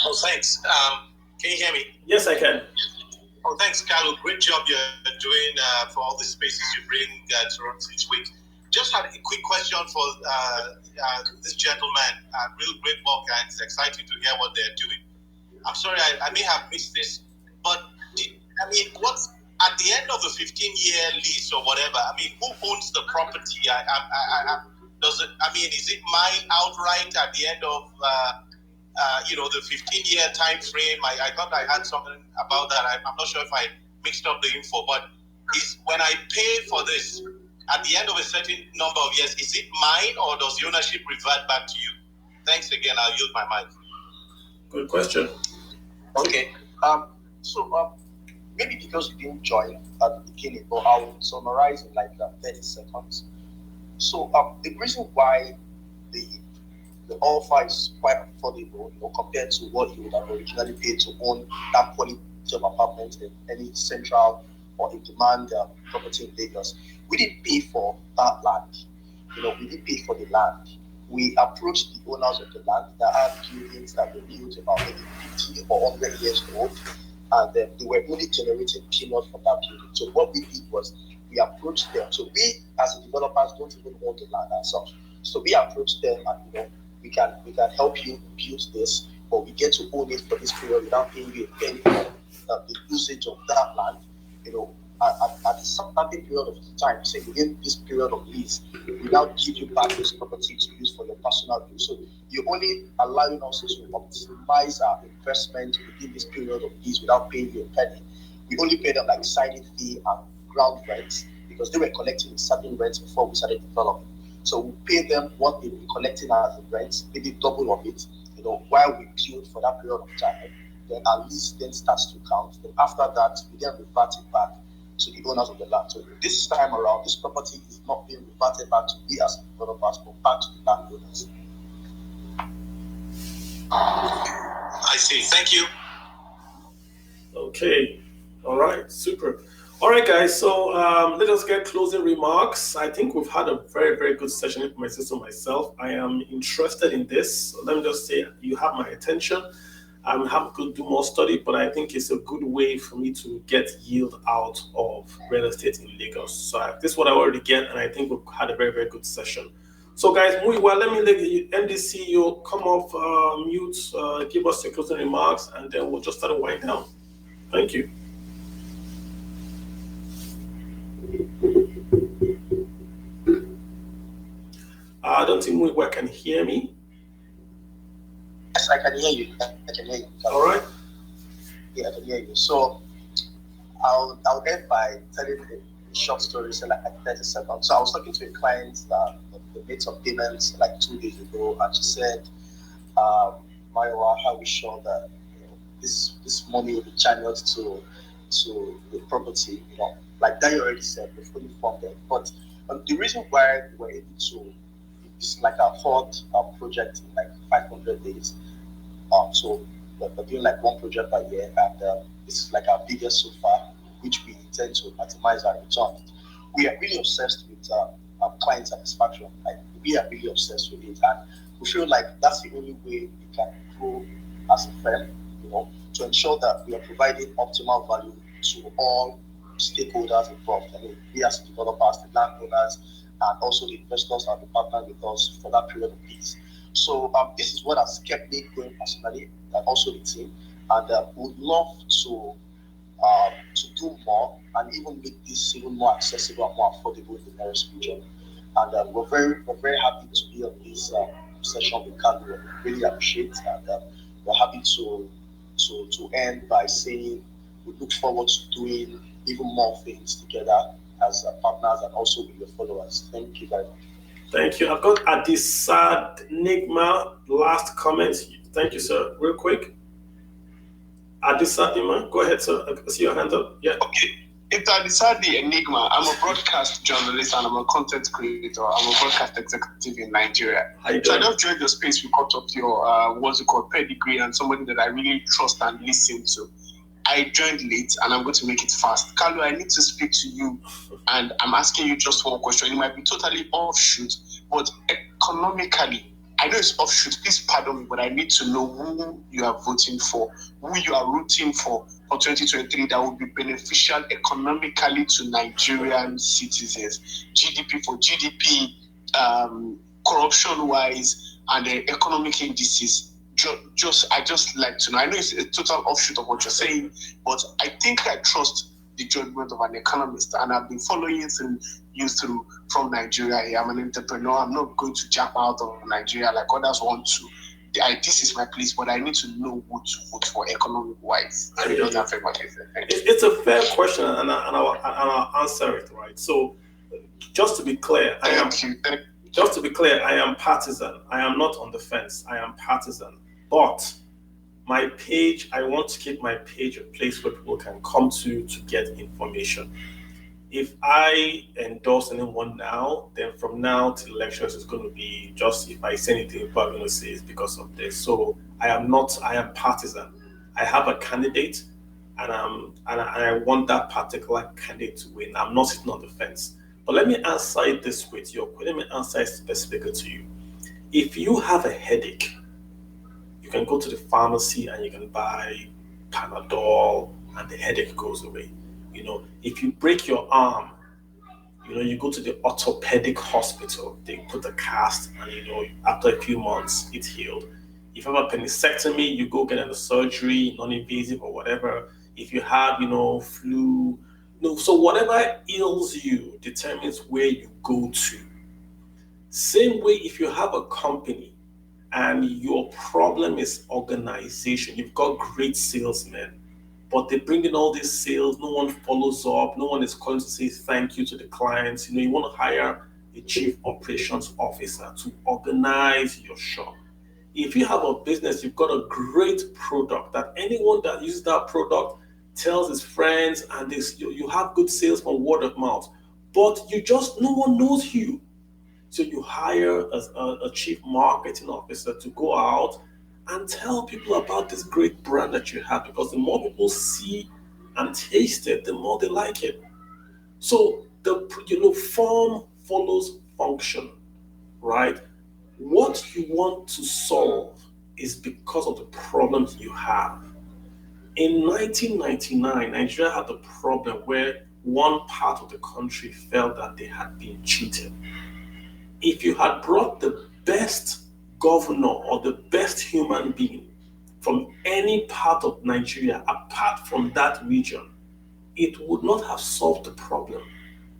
Oh, thanks. Can you hear me? Yes, I can. Oh, thanks, Carlo. Great job you're doing for all the spaces you bring to us each week. Just had a quick question for this gentleman. Real great work, and it's exciting to hear what they're doing. I'm sorry, I may have missed this, but what's at the end of the 15-year lease or whatever? I mean, who owns the property? Is it mine outright at the end of the 15-year time frame? I thought I had something about that. I'm not sure if I mixed up the info, but when I pay for this at the end of a certain number of years, is it mine or does the ownership revert back to you? Thanks again. I'll use my mic. Good question. Okay. Maybe because you didn't join at the beginning, but I'll summarize in like 30 seconds. So the reason why the offer is quite affordable, compared to what you would have originally paid to own that quality of apartment in any central or in demand property in Lagos. We didn't pay for that land. We didn't pay for the land. We approached the owners of the land that had buildings that were built about maybe 50 or 100 years old, and they were only generating peanuts from that building. So what we did was we approached them. So we, as developers, don't even own the land ourselves. So we approached them and we can help you build this, but we get to own it for this period without paying you a penny for the usage of that land. At a certain period of time, say within this period of lease, we now give you back this property to use for your personal use. So you're only allowing us to optimize our investment within this period of lease without paying you a penny. We only pay them like signing fee and ground rents because they were collecting certain rents before we started developing. So we pay them what they were collecting as the rents, maybe double of it, while we build for that period of time. Then our lease then starts to count. Then after that, we then revert it back to the owners of the land. So this time around, this property is not being reverted back to we as developers, but back to the landowners. I see. Thank you. Okay. All right. Super. All right, guys. So let us get closing remarks. I think we've had a very, very good session with my sister and myself. I am interested in this. So let me just say you have my attention. I'm happy to do more study, but I think it's a good way for me to get yield out of real estate in Lagos. So this is what I already get, and I think we've had a very, very good session. So guys, let me let the MD CEO come off mute, give us your closing remarks, and then we'll just start to wind down. Thank you. I don't think Muiwa can hear me. Yes, I can hear you. I can hear you. All right. Yeah, I can hear you. So I'll end by telling a short story, so like 30 seconds. So I was talking to a client that made some payments like 2 days ago, and she said, Mayowa, how are we sure that this money will be channeled to the property? Like that you already said, we're fully funded. But the reason why we're able to, it's like our fourth project in like 500 days. So we're doing like one project per year, and this is like our biggest so far, which we intend to maximize our return. We are really obsessed with client satisfaction. Like we are really obsessed with it, and we feel like that's the only way we can grow as a firm, to ensure that we are providing optimal value to all stakeholders involved. I mean, we as developers, the landowners, and also the investors are partnering with us for that period of peace. So this is what has kept me going personally, and also the team. and would love to do more and even make this even more accessible and more affordable in the nearest future. And we're very happy to be on this session with Carlo. We really appreciate it, and we're happy to end by saying we look forward to doing even more things together as partners and also with your followers. Thank you very much. Thank you. I've got Adisad Nigma, last comment. Thank you, sir. Real quick. Adisad Nigma, go ahead, sir. I see your hand up. Yeah. Okay. It's Adisad Enigma. I'm a broadcast journalist and I'm a content creator. I'm a broadcast executive in Nigeria. So I just joined your space because of your what's it called, pedigree, and somebody that I really trust and listen to. I joined late and I'm going to make it fast. Carlo, I need to speak to you, and I'm asking you just one question. It might be totally offshoot, but economically, I know it's offshoot. Please pardon me, but I need to know who you are voting for, who you are rooting for 2023 that will be beneficial economically to Nigerian citizens. GDP for GDP, corruption-wise, and the economic indices. I just like to know. I know it's a total offshoot of what you're saying, but I think I trust the judgment of an economist, and I've been following you through from Nigeria. I'm an entrepreneur. I'm not going to jump out of Nigeria like others want to. This is my place, but I need to know who to vote for economic-wise. It's a fair question, and I'll answer it, right? So, just to be clear, I am partisan. I am not on the fence. I am partisan. But my page, I want to keep my page a place where people can come to get information. If I endorse anyone now, then from now till elections, it's going to be just if I say anything, people are going to say it's because of this. So I am partisan. I have a candidate, and I want that particular candidate to win. I'm not sitting on the fence. But let me answer it this way to your question. Let me answer it specifically to you. If you have a headache, you can go to the pharmacy and you can buy Panadol and the headache goes away. If you break your arm, you go to the orthopedic hospital, they put a cast and, after a few months, it's healed. If you have a appendectomy, you go get a surgery, non-invasive or whatever. If you have, flu, so whatever ails you determines where you go to. Same way, if you have a company and your problem is organization, you've got great salesmen, but they bring in all these sales, no one follows up, no one is calling to say thank you to the clients. You want to hire a chief operations officer to organize your shop. If you have a business, you've got a great product that anyone that uses that product tells his friends, and you have good sales from word of mouth, but no one knows you. So you hire a chief marketing officer to go out and tell people about this great brand that you have, because the more people see and taste it, the more they like it. So form follows function, right? What you want to solve is because of the problems you have. In 1999, Nigeria had the problem where one part of the country felt that they had been cheated. If you had brought the best governor or the best human being from any part of Nigeria apart from that region, it would not have solved the problem,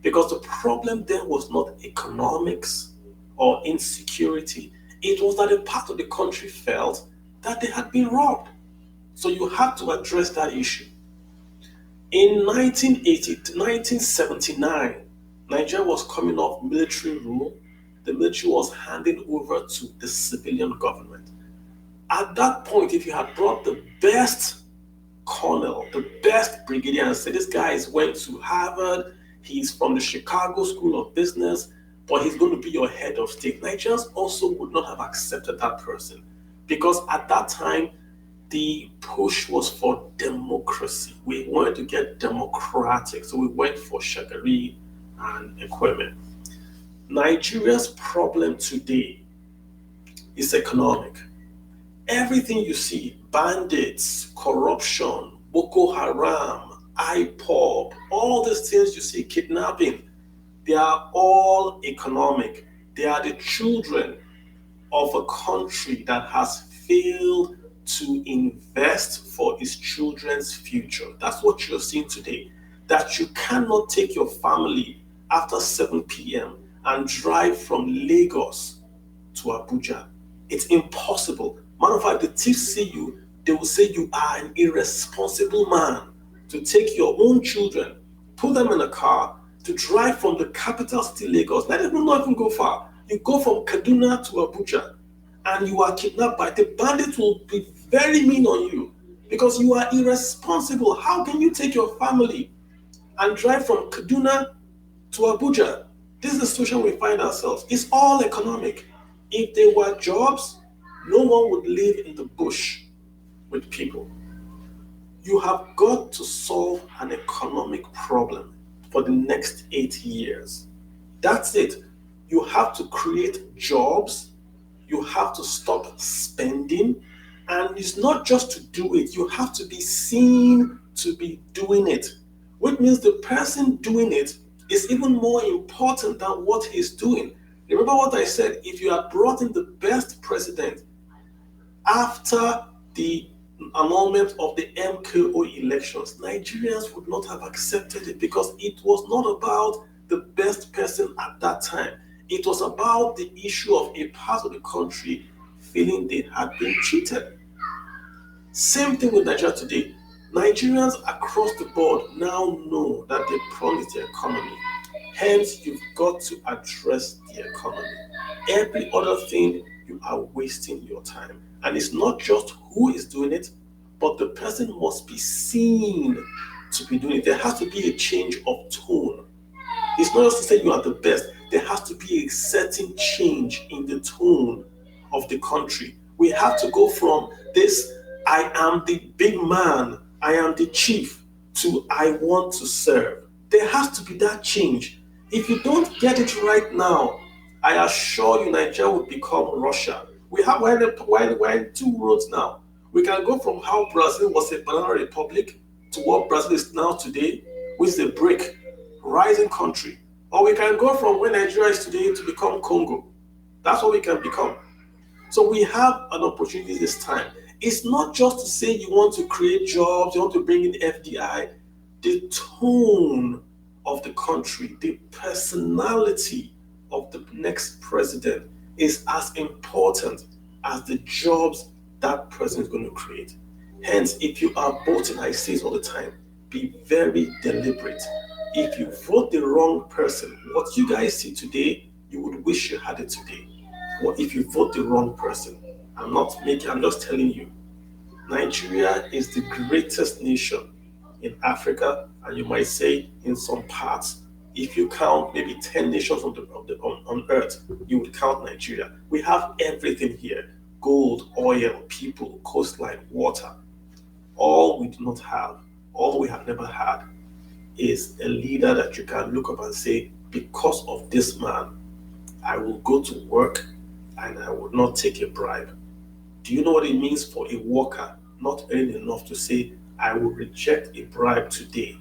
because the problem there was not economics or insecurity. It was that a part of the country felt that they had been robbed. So you had to address that issue. In 1979, Nigeria was coming off military rule. The military was handing over to the civilian government. At that point, if you had brought the best colonel, the best brigadier, and said, this guy went to Harvard, he's from the Chicago School of Business, but he's going to be your head of state, Nigerians also would not have accepted that person, because at that time, the push was for democracy. We wanted to get democratic, so we went for Shagari and equipment. Nigeria's problem today is economic. Everything you see, bandits, corruption, Boko Haram, IPOB, all these things you see, kidnapping, they are all economic. They are the children of a country that has failed to invest for his children's future. That's what you're seeing today. That you cannot take your family after 7 p.m. and drive from Lagos to Abuja. It's impossible. Matter of fact, the thieves see you, they will say you are an irresponsible man to take your own children, put them in a car, to drive from the capital city, Lagos. Let them not even go far. You go from Kaduna to Abuja, and you are kidnapped by the bandits will be very mean on you because you are irresponsible. How can you take your family and drive from Kaduna to Abuja? This is the situation we find ourselves. It's all economic. If there were jobs, no one would live in the bush with people. You have got to solve an economic problem for the next 8 years. That's it. You have to create jobs. You have to stop spending. And it's not just to do it. You have to be seen to be doing it, which means the person doing it is even more important than what he's doing. Remember what I said, if you had brought in the best president after the annulment of the MKO elections, Nigerians would not have accepted it because it was not about the best person at that time. It was about the issue of a part of the country feeling they had been cheated. Same thing with Nigeria today. Nigerians across the board now know that they promised the economy. Hence, you've got to address the economy. Every other thing, you are wasting your time. And it's not just who is doing it, but the person must be seen to be doing it. There has to be a change of tone. It's not just to say you are the best. There has to be a certain change in the tone of the country. We have to go from this, I am the big man, I am the chief, to I want to serve. There has to be that change. If you don't get it right now, I assure you Nigeria will become Russia. We're in two roads now. We can go from how Brazil was a banana republic to what Brazil is now today, which is a brick, rising country. Or we can go from where Nigeria is today to become Congo. That's what we can become. So we have an opportunity this time. It's not just to say you want to create jobs, you want to bring in FDI. The tone of the country, the personality of the next president is as important as the jobs that person is going to create. Hence, if you are voting, I say it all the time, be very deliberate. If you vote the wrong person, what you guys see today, you would wish you had it today. Or if you vote the wrong person, I'm just telling you, Nigeria is the greatest nation in Africa, and you might say in some parts, if you count maybe 10 nations on earth, you would count Nigeria. We have everything here: gold, oil, people, coastline, water. All we do not have, all we have never had, is a leader that you can look up and say, because of this man, I will go to work and I will not take a bribe. Do you know what it means for a worker not earning enough to say, I will reject a bribe today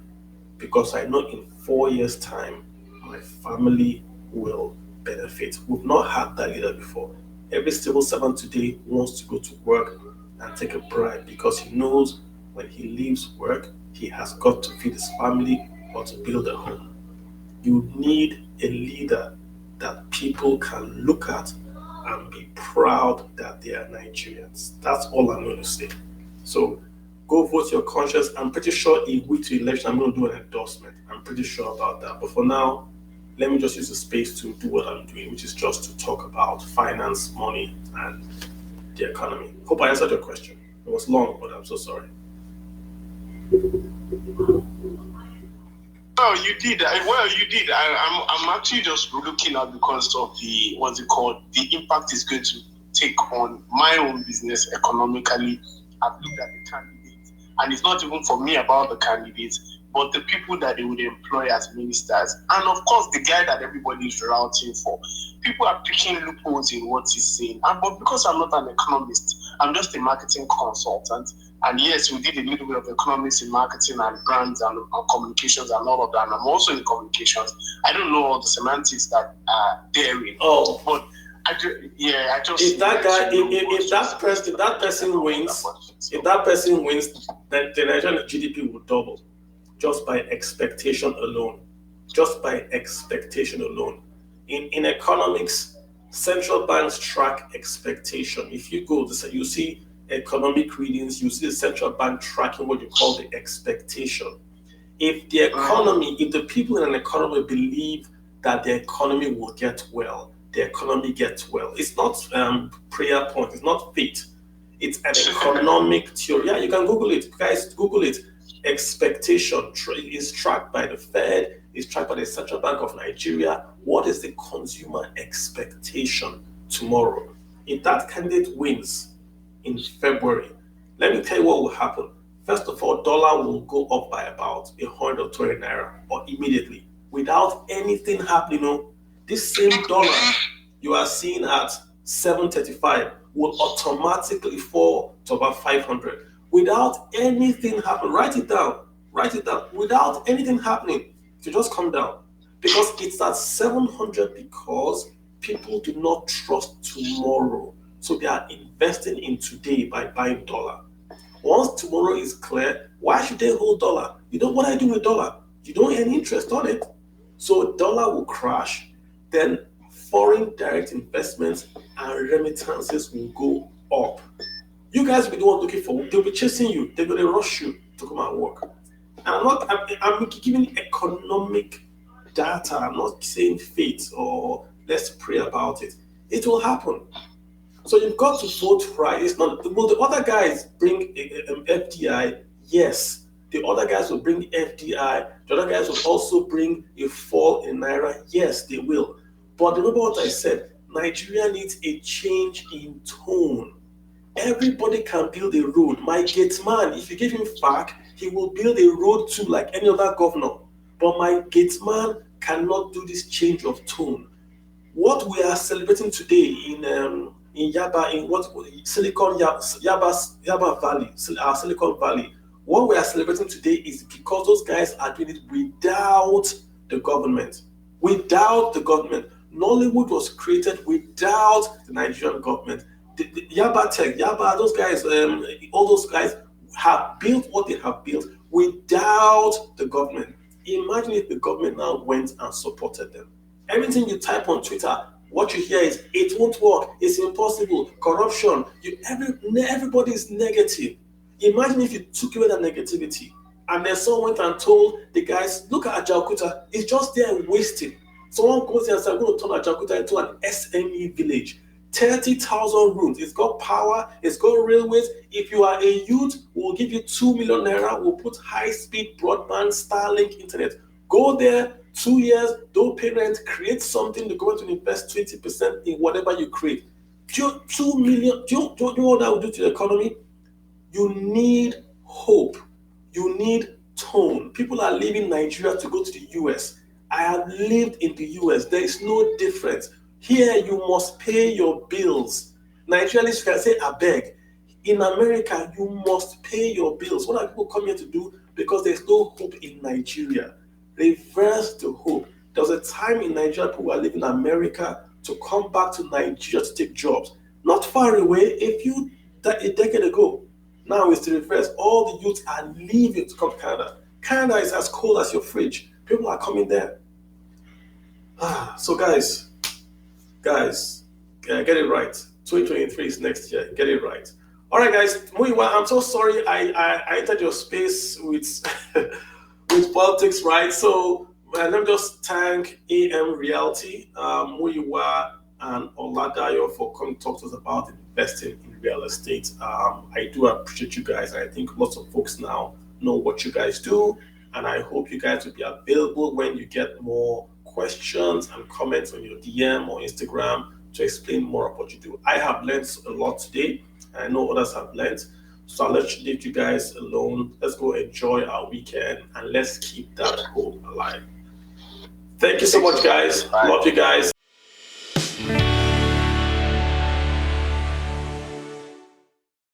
because I know in 4 years' time, my family will benefit? We've not had that leader before. Every civil servant today wants to go to work and take a bribe because he knows when he leaves work, he has got to feed his family or to build a home. You need a leader that people can look at and be proud that they are Nigerians. That's all I'm going to say. So go vote your conscience. I'm pretty sure if we to election, I'm going to do an endorsement. I'm pretty sure about that. But for now, let me just use the space to do what I'm doing, which is just to talk about finance, money, and the economy. Hope I answered your question. It was long, but I'm so sorry. Oh, you did. You did. I'm actually just looking at because of the the impact it's going to take on my own business economically. I've looked at the candidates, and it's not even for me about the candidates, but the people that they would employ as ministers, and of course the guy that everybody is routing for. People are picking loopholes in what he's saying, but because I'm not an economist, I'm just a marketing consultant. And yes, we did a little bit of economics in marketing and brands and communications and all of that. And I'm also in communications. I don't know all the semantics that are therein. But If that guy, if that person wins, then the Nigerian GDP will double just by expectation alone. Just by expectation alone. In economics, central banks track expectation. If you go to you see economic readings, you see the central bank tracking what you call the expectation. If the economy, if the people in an economy believe that the economy will get well, the economy gets well. It's not prayer point, it's not faith. It's an economic theory. Yeah, you can Google it. Guys, Google it. Expectation is tracked by the Fed, is tracked by the Central Bank of Nigeria. What is the consumer expectation tomorrow? If that candidate wins in February, let me tell you what will happen. First of all, dollar will go up by about 120 naira or immediately without anything happening. This same dollar you are seeing at 735 will automatically fall to about 500 without anything happening. Write it down. Without anything happening, to just come down, because it's at 700 because people do not trust tomorrow, so they are investing in today by buying dollar. Once tomorrow is clear, why should they hold dollar? You know what I do with dollar? You don't earn interest on it. So dollar will crash, then foreign direct investments and remittances will go up. You guys will be the one looking for, they'll be chasing you, they're going to rush you to come and work. And I'm giving economic data, I'm not saying faith or let's pray about it. It will happen. So you've got to vote right. It's not, will the other guys bring FDI? Yes. The other guys will bring FDI. The other guys will also bring a fall in Naira. Yes, they will. But remember what I said, Nigeria needs a change in tone. Everybody can build a road. My gate man, if you give him FAC, he will build a road too like any other governor. But my gate man cannot do this change of tone. What we are celebrating today in Yaba, in what Silicon Yaba Valley, our Silicon Valley, what we are celebrating today is because those guys are doing it without the government. Without the government. Nollywood was created without the Nigerian government. The Yaba Tech, Yaba, those guys, all those guys have built what they have built without the government. Imagine if the government now went and supported them. Everything you type on Twitter, what you hear is, it won't work, it's impossible, corruption, everybody is negative. Imagine if you took away that negativity and then someone went and told the guys, look at Ajaokuta, it's just there wasting. Someone goes there and says, I'm going to turn Ajaokuta into an SME village. 30,000 rooms. It's got power, it's got railways. If you are a youth, we'll give you 2 million naira. We'll put high-speed broadband, Starlink internet. Go there, 2 years, don't pay rent, create something. The government will invest 20% in whatever you create. 2 million, do you know what that will do to the economy? You need hope. You need tone. People are leaving Nigeria to go to the US. I have lived in the US. There is no difference. Here, you must pay your bills. Nigerians can say, I beg. In America, you must pay your bills. What are people coming here to do? Because there's no hope in Nigeria. Reverse the hope. There was a time in Nigeria people were leaving America to come back to Nigeria to take jobs. Not far away, a decade ago. Now it's the reverse. All the youths are leaving to come to Canada. Canada is as cold as your fridge. People are coming there. So guys, get it right. 2023 is next year. Get it right. All right, guys. Muyiwa, I'm so sorry I entered your space with with politics, right? So let me just thank AM Realty, Muyiwa, and Oladayo for coming to talk to us about investing in real estate. I do appreciate you guys. I think lots of folks now know what you guys do, and I hope you guys will be available when you get more questions and comments on your DM or Instagram to explain more of what you do. I have learned a lot today. I know others have learned. So I'll leave you guys alone. Let's go enjoy our weekend and let's keep that hope alive. Thank you so much, guys. Love you guys.